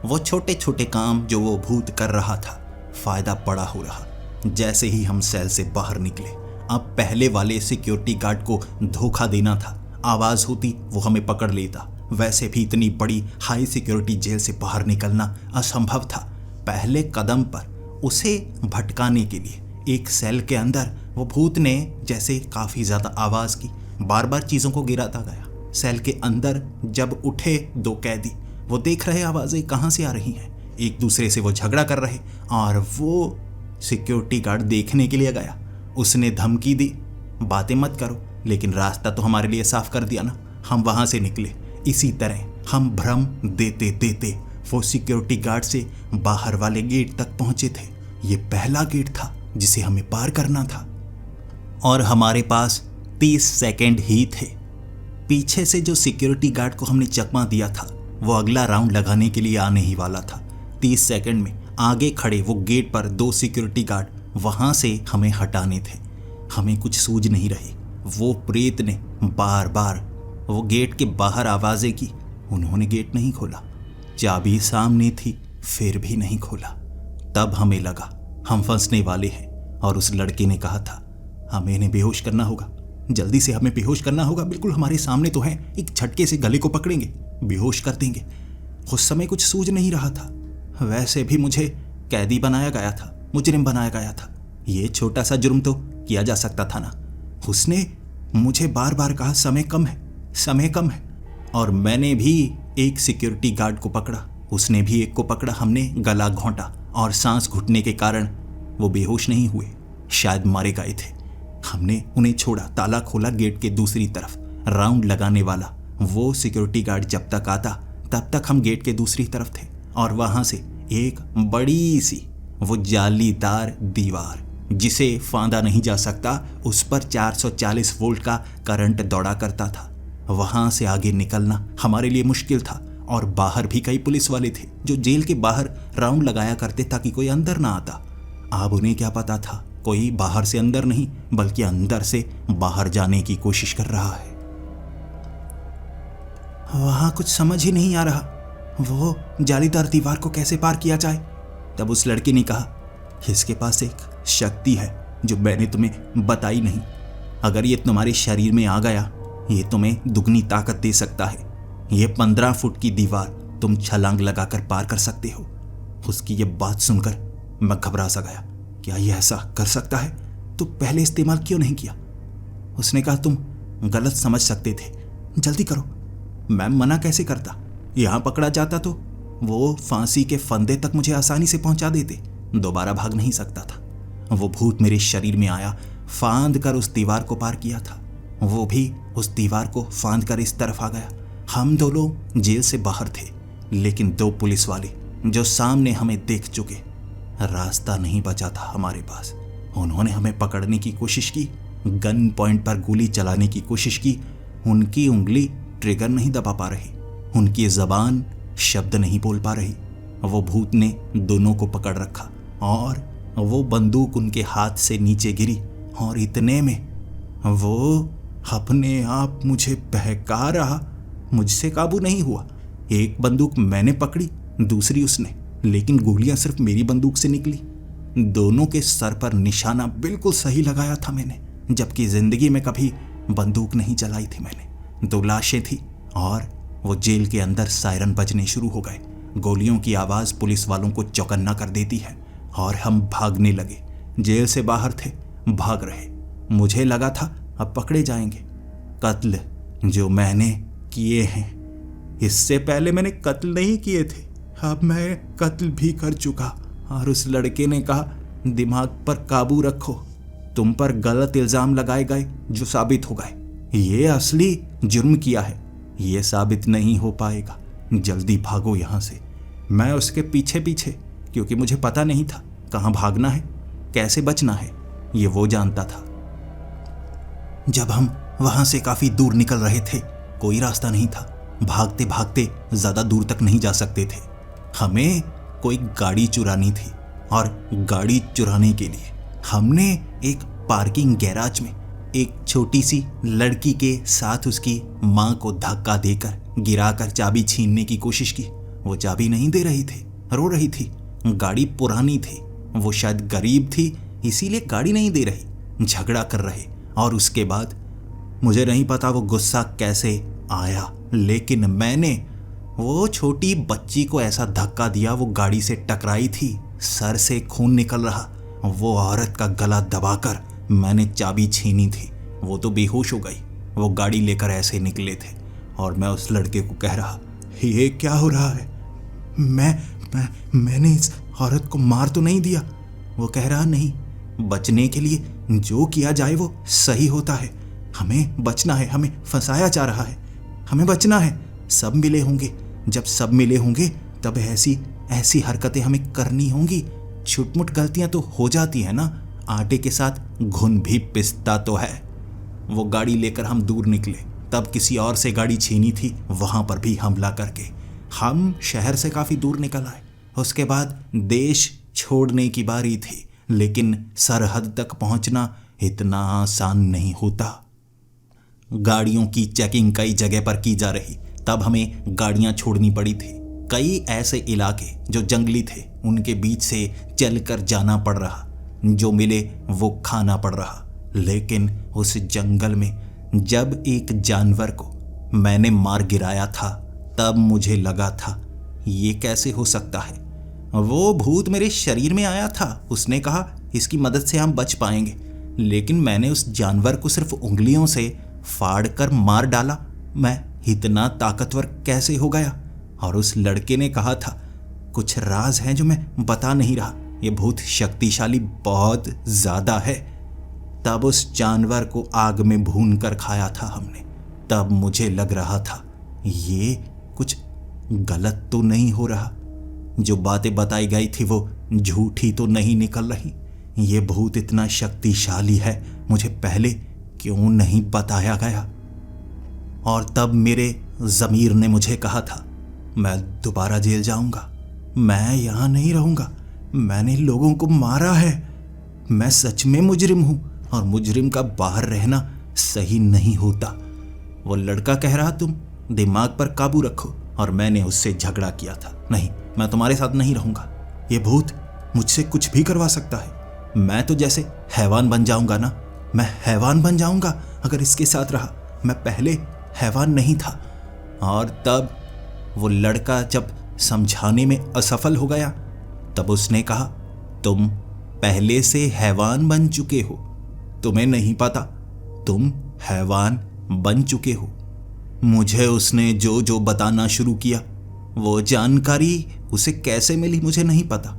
वो छोटे छोटे काम जो वो भूत कर रहा था, फायदा बड़ा हो रहा। जैसे ही हम सेल से बाहर निकले, अब पहले वाले सिक्योरिटी गार्ड को धोखा देना था। आवाज होती वो हमें पकड़ लेता। वैसे भी इतनी बड़ी हाई सिक्योरिटी जेल से बाहर निकलना असंभव था। पहले कदम पर उसे भटकाने के लिए एक सेल के अंदर वो भूत ने जैसे काफी ज्यादा आवाज की, बार बार चीजों को गिराता गया। सेल के अंदर जब उठे 2 कैदी, वो देख रहे आवाजें कहां से आ रही हैं। एक दूसरे से वो झगड़ा कर रहे और वो सिक्योरिटी गार्ड देखने के लिए गया। उसने धमकी दी, बातें मत करो, लेकिन रास्ता तो हमारे लिए साफ कर दिया ना। हम वहां से निकले। इसी तरह हम भ्रम देते देते वो सिक्योरिटी गार्ड से बाहर वाले गेट तक पहुंचे थे। ये पहला गेट था जिसे हमें पार करना था और हमारे पास 30 सेकंड ही थे। पीछे से जो सिक्योरिटी गार्ड को हमने चकमा दिया था, वो अगला राउंड लगाने के लिए आने ही वाला था। 30 सेकंड में आगे खड़े वो गेट पर 2 सिक्योरिटी गार्ड वहां से हमें हटाने थे। हमें कुछ सूझ नहीं रही। वो प्रेत ने बार बार वो गेट के बाहर आवाजें की। उन्होंने गेट नहीं खोला। चाबी सामने थी, फिर भी नहीं खोला। तब हमें लगा हम फंसने वाले हैं और उस लड़के ने कहा था हमें इन्हें बेहोश करना होगा, जल्दी से हमें बेहोश करना होगा। बिल्कुल हमारे सामने तो है, एक झटके से गले को पकड़ेंगे, बेहोश कर देंगे। उस समय कुछ सूझ नहीं रहा था। वैसे भी मुझे कैदी बनाया गया था, मुजरिम बनाया गया था। ये छोटा सा जुर्म तो किया जा सकता था ना। उसने मुझे बार बार कहा समय कम है, समय कम है। और मैंने भी एक सिक्योरिटी गार्ड को पकड़ा, उसने भी एक को पकड़ा। हमने गला घोंटा और सांस घुटने के कारण वो बेहोश नहीं हुए, शायद मारे गए थे। हमने उन्हें छोड़ा, ताला खोला गेट के दूसरी तरफ। राउंड लगाने वाला वो सिक्योरिटी गार्ड जब तक आता तब तक हम गेट के दूसरी तरफ थे और वहां से एक बड़ी सी वो जालीदार दीवार जिसे फांदा नहीं जा सकता, उस पर 440 वोल्ट का करंट दौड़ा करता था। वहां से आगे निकलना हमारे लिए मुश्किल था और बाहर भी कई पुलिस वाले थे जो जेल के बाहर राउंड लगाया करते ताकि कोई अंदर ना आता। अब उन्हें क्या पता था, कोई बाहर से अंदर नहीं बल्कि अंदर से बाहर जाने की कोशिश कर रहा है। वहां कुछ समझ ही नहीं आ रहा, वो जालीदार दीवार को कैसे पार किया जाए। तब उस लड़के ने कहा इसके पास एक शक्ति है जो मैंने तुम्हें बताई नहीं। अगर ये तुम्हारे शरीर में आ गया, ये तुम्हें दुगनी ताकत दे सकता है। ये 15 फुट की दीवार तुम छलांग लगाकर पार कर सकते हो। उसकी ये बात सुनकर मैं घबरा सा गया। क्या ये ऐसा कर सकता है? तो पहले इस्तेमाल क्यों नहीं किया? उसने कहा तुम गलत समझ सकते थे, जल्दी करो। मैं मना कैसे करता? यहां पकड़ा जाता तो वो फांसी के फंदे तक मुझे आसानी से पहुंचा देते, दोबारा भाग नहीं सकता था। वो भूत मेरे शरीर में आया, फांद कर उस दीवार को पार किया था। वो भी उस दीवार को फांद कर इस तरफ आ गया। हम 2 लोग जेल से बाहर थे, लेकिन 2 पुलिस वाले जो सामने हमें देख चुके। रास्ता नहीं बचा था हमारे पास। उन्होंने हमें पकड़ने की कोशिश की, गन पॉइंट पर गोली चलाने की कोशिश की। उनकी उंगली ट्रिगर नहीं दबा पा रही, उनकी जबान शब्द नहीं बोल पा रही। वो भूत ने दोनों को पकड़ रखा और वो बंदूक उनके हाथ से नीचे गिरी और इतने में वो अपने आप मुझे बहका रहा। मुझसे काबू नहीं हुआ। एक बंदूक मैंने पकड़ी, दूसरी उसने, लेकिन गोलियां सिर्फ मेरी बंदूक से निकली। दोनों के सर पर निशाना बिल्कुल सही लगाया था मैंने, जबकि जिंदगी में कभी बंदूक नहीं चलाई थी मैंने। 2 लाशें थी और वो जेल के अंदर सायरन बजने शुरू हो गए। गोलियों की आवाज पुलिस वालों को चौकन्ना कर देती है और हम भागने लगे। जेल से बाहर थे, भाग रहे। मुझे लगा था अब पकड़े जाएंगे। कत्ल जो मैंने किए हैं, इससे पहले मैंने कत्ल नहीं किए थे, अब मैं कत्ल भी कर चुका। और उस लड़के ने कहा, दिमाग पर काबू रखो, तुम पर गलत इल्जाम लगाए गए जो साबित हो गए। ये असली जुर्म किया है, ये साबित नहीं हो पाएगा, जल्दी भागो यहां से। मैं उसके पीछे पीछे, क्योंकि मुझे पता नहीं था कहां भागना है, कैसे बचना है, ये वो जानता था। जब हम वहां से काफी दूर निकल रहे थे, कोई रास्ता नहीं था। भागते भागते ज्यादा दूर तक नहीं जा सकते थे। हमें कोई गाड़ी चुरानी थी और गाड़ी चुराने के लिए हमने एक पार्किंग गैराज में एक छोटी सी लड़की के साथ उसकी मां को धक्का देकर गिराकर चाबी छीनने की कोशिश की। वो चाबी नहीं दे रही थी, रो रही थी। गाड़ी पुरानी थी, वो शायद गरीब थी इसीलिए गाड़ी नहीं दे रही। झगड़ा कर रहे और उसके बाद मुझे नहीं पता वो गुस्सा कैसे आया, लेकिन मैंने वो छोटी बच्ची को ऐसा धक्का दिया, वो गाड़ी से टकराई थी, सर से खून निकल रहा। वो औरत का गला दबाकर मैंने चाबी छीनी थी। वो तो बेहोश हो गई। वो गाड़ी लेकर ऐसे निकले थे और मैं उस लड़के को कह रहा, ये क्या हो रहा है? मैंने इस औरत को मार तो नहीं दिया? वो कह रहा, नहीं, बचने के लिए जो किया जाए वो सही होता है। हमें बचना है, हमें फंसाया जा रहा है, हमें बचना है। सब मिले होंगे, जब सब मिले होंगे तब ऐसी हरकतें हमें करनी होंगी। छुटमुट गलतियां तो हो जाती है ना, आटे के साथ घुन भी पिसता तो है। वो गाड़ी लेकर हम दूर निकले, तब किसी और से गाड़ी छीनी थी, वहां पर भी हमला करके हम शहर से काफी दूर निकल आए। उसके बाद देश छोड़ने की बारी थी, लेकिन सरहद तक पहुंचना इतना आसान नहीं होता। गाड़ियों की चेकिंग कई जगह पर की जा रही, तब हमें गाड़ियां छोड़नी पड़ी थी। कई ऐसे इलाके जो जंगली थे, उनके बीच से चलकर जाना पड़ रहा, जो मिले वो खाना पड़ रहा। लेकिन उस जंगल में जब एक जानवर को मैंने मार गिराया था, तब मुझे लगा था ये कैसे हो सकता है। वो भूत मेरे शरीर में आया था, उसने कहा इसकी मदद से हम बच पाएंगे, लेकिन मैंने उस जानवर को सिर्फ उंगलियों से फाड़ कर मार डाला। मैं इतना ताकतवर कैसे हो गया? और उस लड़के ने कहा था कुछ राज हैं जो मैं बता नहीं रहा, ये भूत शक्तिशाली बहुत ज्यादा है। तब उस जानवर को आग में भून कर खाया था हमने। तब मुझे लग रहा था ये कुछ गलत तो नहीं हो रहा, जो बातें बताई गई थी वो झूठी तो नहीं निकल रही। ये भूत इतना शक्तिशाली है, मुझे पहले क्यों नहीं बताया गया? और तब मेरे ज़मीर ने मुझे कहा था मैं दोबारा जेल जाऊंगा, मैं यहाँ नहीं रहूंगा, मैंने लोगों को मारा है, मैं सच में मुजरिम हूं और मुजरिम का बाहर रहना सही नहीं होता। वो लड़का कह रहा तुम दिमाग पर काबू रखो, और मैंने उससे झगड़ा किया था, नहीं मैं तुम्हारे साथ नहीं रहूंगा, ये भूत मुझसे कुछ भी करवा सकता है। मैं तो जैसे हैवान बन जाऊंगा ना, मैं हैवान बन जाऊंगा अगर इसके साथ रहा। मैं पहले हैवान नहीं था। और तब वो लड़का जब समझाने में असफल हो गया, तब उसने कहा तुम पहले से हैवान बन चुके हो, तुम्हें नहीं पता, तुम हैवान बन चुके हो। मुझे उसने जो जो बताना शुरू किया, वो जानकारी उसे कैसे मिली मुझे नहीं पता।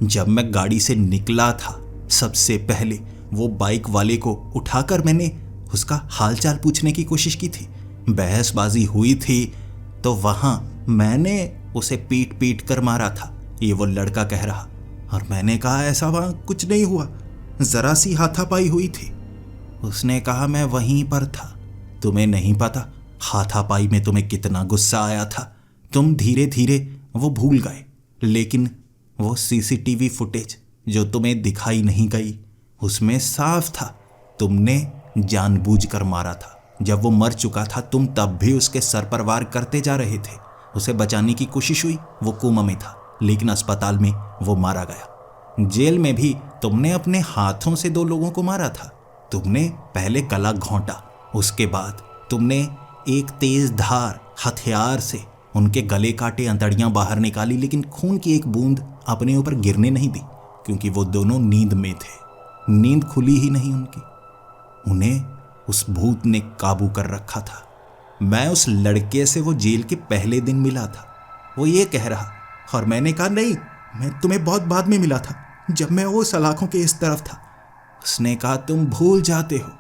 जब मैं गाड़ी से निकला था, सबसे पहले वो बाइक वाले को उठाकर मैंने उसका हालचाल पूछने की कोशिश की थी। बहसबाजी हुई थी तो वहां मैंने उसे पीट पीट कर मारा था, ये वो लड़का कह रहा। और मैंने कहा ऐसा वहां कुछ नहीं हुआ, जरा सी हाथापाई हुई थी। उसने कहा मैं वहीं पर था, तुम्हें नहीं पता हाथापाई में तुम्हें कितना गुस्सा आया था। तुम धीरे धीरे वो भूल गए, लेकिन वो सीसीटीवी फुटेज जो तुम्हें दिखाई नहीं गई उसमें साफ था तुमने जानबूझकर मारा था। जब वो मर चुका था तुम तब भी उसके सर पर वार करते जा रहे थे। उसे बचाने की कोशिश हुई, वो कोमा में था, लेकिन अस्पताल में वो मारा गया। जेल में भी तुमने अपने हाथों से 2 लोगों को मारा था। तुमने पहले गला घोंटा, उसके बाद तुमने एक तेज धार हथियार से उनके गले काटे, अंतड़ियां बाहर निकाली, लेकिन खून की एक बूंद अपने ऊपर गिरने नहीं दी, क्योंकि वो दोनों नींद में थे। नींद खुली ही नहीं उनकी। उन्हें उस भूत ने काबू कर रखा था। मैं उस लड़के से वो जेल के पहले दिन मिला था, वो ये कह रहा, और मैंने कहा नहीं, मैं तुम्हें बहुत बाद में मिला था, जब मैं वो सलाखों के इस तरफ था। उसने कहा तुम भूल जाते हो,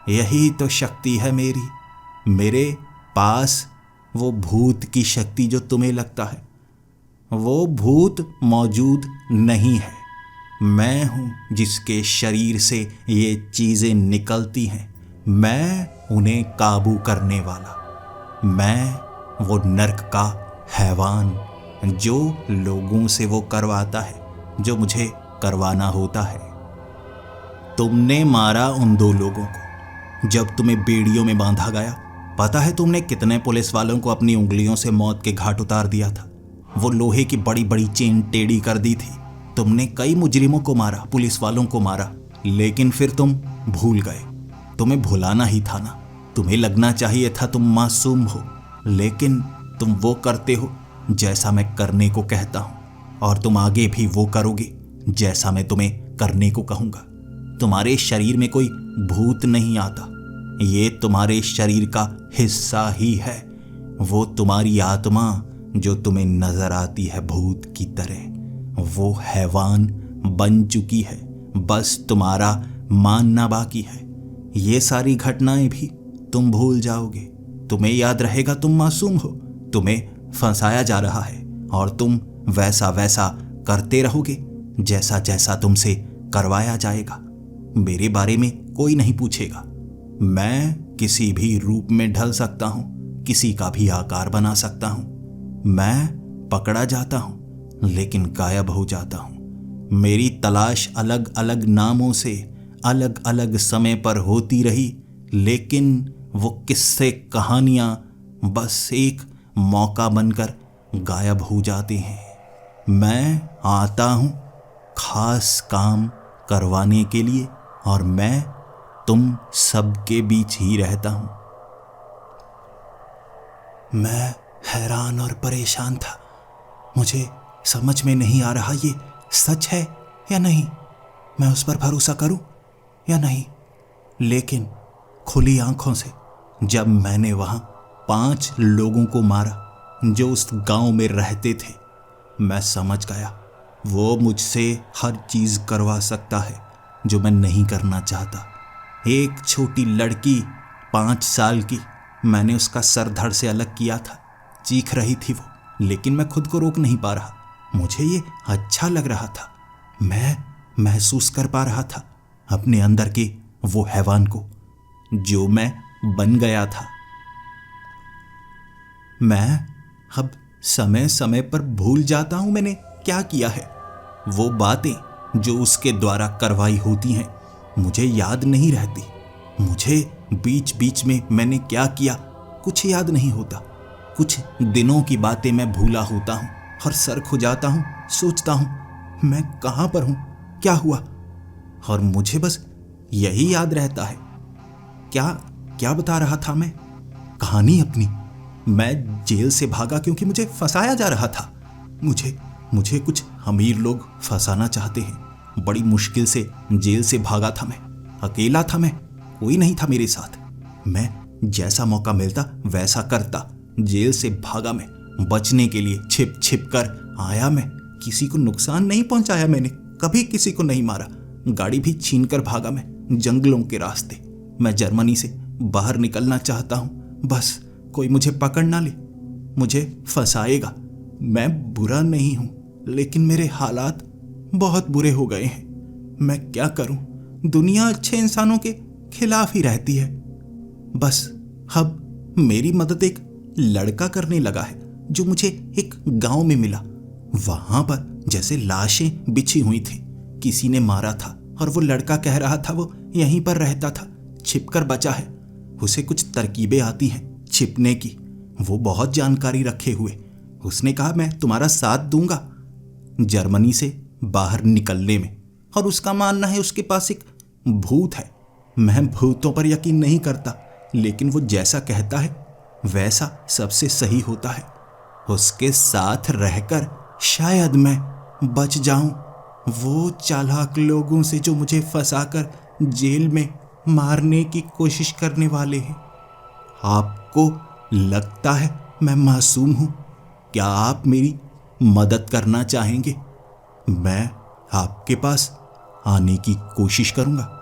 यही तो शक्ति है मेरी। मेरे पास वो भूत की शक्ति जो तुम्हें लगता है, वो भूत मौजूद नहीं है। मैं हूं जिसके शरीर से ये चीजें निकलती हैं। मैं उन्हें काबू करने वाला। मैं वो नर्क का हैवान जो लोगों से वो करवाता है जो मुझे करवाना होता है। तुमने मारा उन 2 लोगों को जब तुम्हें बेड़ियों में बांधा गया। पता है तुमने कितने पुलिस वालों को अपनी उंगलियों से मौत के घाट उतार दिया था। वो लोहे की बड़ी बड़ी चेन टेढ़ी कर दी थी। तुमने कई मुजरिमों को मारा, पुलिस वालों को मारा, लेकिन फिर तुम भूल गए। तुम्हें भुलाना ही था ना। तुम्हें लगना चाहिए था तुम मासूम हो, लेकिन तुम वो करते हो जैसा मैं करने को कहता हूं, और तुम आगे भी वो करोगे जैसा मैं तुम्हें करने को कहूंगा। तुम्हारे शरीर में कोई भूत नहीं आता, ये तुम्हारे शरीर का हिस्सा ही है। वो तुम्हारी आत्मा जो तुम्हें नजर आती है भूत की तरह, वो हैवान बन चुकी है। बस तुम्हारा मानना बाकी है। ये सारी घटनाएं भी तुम भूल जाओगे। तुम्हें याद रहेगा तुम मासूम हो, तुम्हें फंसाया जा रहा है, और तुम वैसा वैसा करते रहोगे जैसा जैसा तुमसे करवाया जाएगा। मेरे बारे में कोई नहीं पूछेगा। मैं किसी भी रूप में ढल सकता हूं, किसी का भी आकार बना सकता हूं। मैं पकड़ा जाता हूं लेकिन गायब हो जाता हूं। मेरी तलाश अलग अलग नामों से अलग अलग समय पर होती रही, लेकिन वो किस्से कहानियां बस एक मौका बनकर गायब हो जाते हैं। मैं आता हूं खास काम करवाने के लिए, और मैं तुम सबके बीच ही रहता हूं। मैं हैरान और परेशान था। मुझे समझ में नहीं आ रहा ये सच है या नहीं, मैं उस पर भरोसा करूं या नहीं। लेकिन खुली आंखों से जब मैंने वहां 5 लोगों को मारा जो उस गांव में रहते थे, मैं समझ गया वो मुझसे हर चीज करवा सकता है जो मैं नहीं करना चाहता। एक छोटी लड़की 5 साल की, मैंने उसका सर धड़ से अलग किया था। चीख रही थी वो, लेकिन मैं खुद को रोक नहीं पा रहा। मुझे ये अच्छा लग रहा था। मैं महसूस कर पा रहा था अपने अंदर के वो हैवान को जो मैं बन गया था। मैं अब समय समय पर भूल जाता हूं मैंने क्या किया है। वो बातें जो उसके द्वारा करवाई होती हैं मुझे याद नहीं रहती। मुझे बीच बीच में मैंने क्या किया कुछ याद नहीं होता। कुछ दिनों की बातें मैं भूला होता हूं और सर खुजाता हूं, सोचता हूं मैं कहां पर हूं, क्या हुआ, और मुझे बस यही याद रहता है। क्या क्या बता रहा था मैं? कहानी अपनी। मैं जेल से भागा क्योंकि मुझे फंसाया जा रहा था। मुझे कुछ अमीर लोग फंसाना चाहते हैं। बड़ी मुश्किल से जेल से भागा था मैं। अकेला था मैं, कोई नहीं था मेरे साथ। मैं जैसा मौका मिलता वैसा करता। जेल से भागा मैं, बचने के लिए छिप छिप कर आया मैं। किसी को नुकसान नहीं पहुंचाया मैंने, कभी किसी को नहीं मारा। गाड़ी भी छीन कर भागा मैं जंगलों के रास्ते। मैं जर्मनी से बाहर निकलना चाहता हूं, बस कोई मुझे पकड़ ना ले, मुझे फंसाएगा। मैं बुरा नहीं हूं, लेकिन मेरे हालात बहुत बुरे हो गए हैं। मैं क्या करूं? दुनिया अच्छे इंसानों के खिलाफ ही रहती है। बस अब मेरी मदद एक लड़का करने लगा है जो मुझे एक गांव में मिला। वहां पर जैसे लाशें बिछी हुई थी, किसी ने मारा था और वो लड़का कह रहा था वो यहीं पर रहता था, छिपकर बचा है। उसे कुछ तरकीबें आती हैं छिपने की, वो बहुत जानकारी रखे हुए। उसने कहा मैं तुम्हारा साथ दूंगा जर्मनी से बाहर निकलने में, और उसका मानना है उसके पास एक भूत है। मैं भूतों पर यकीन नहीं करता, लेकिन वो जैसा कहता है वैसा सबसे सही होता है। उसके साथ रहकर शायद मैं बच जाऊं वो चालाक लोगों से जो मुझे फंसाकर जेल में मारने की कोशिश करने वाले हैं। आपको लगता है मैं मासूम हूं? क्या आप मेरी मदद करना चाहेंगे? मैं आपके पास आने की कोशिश करूंगा।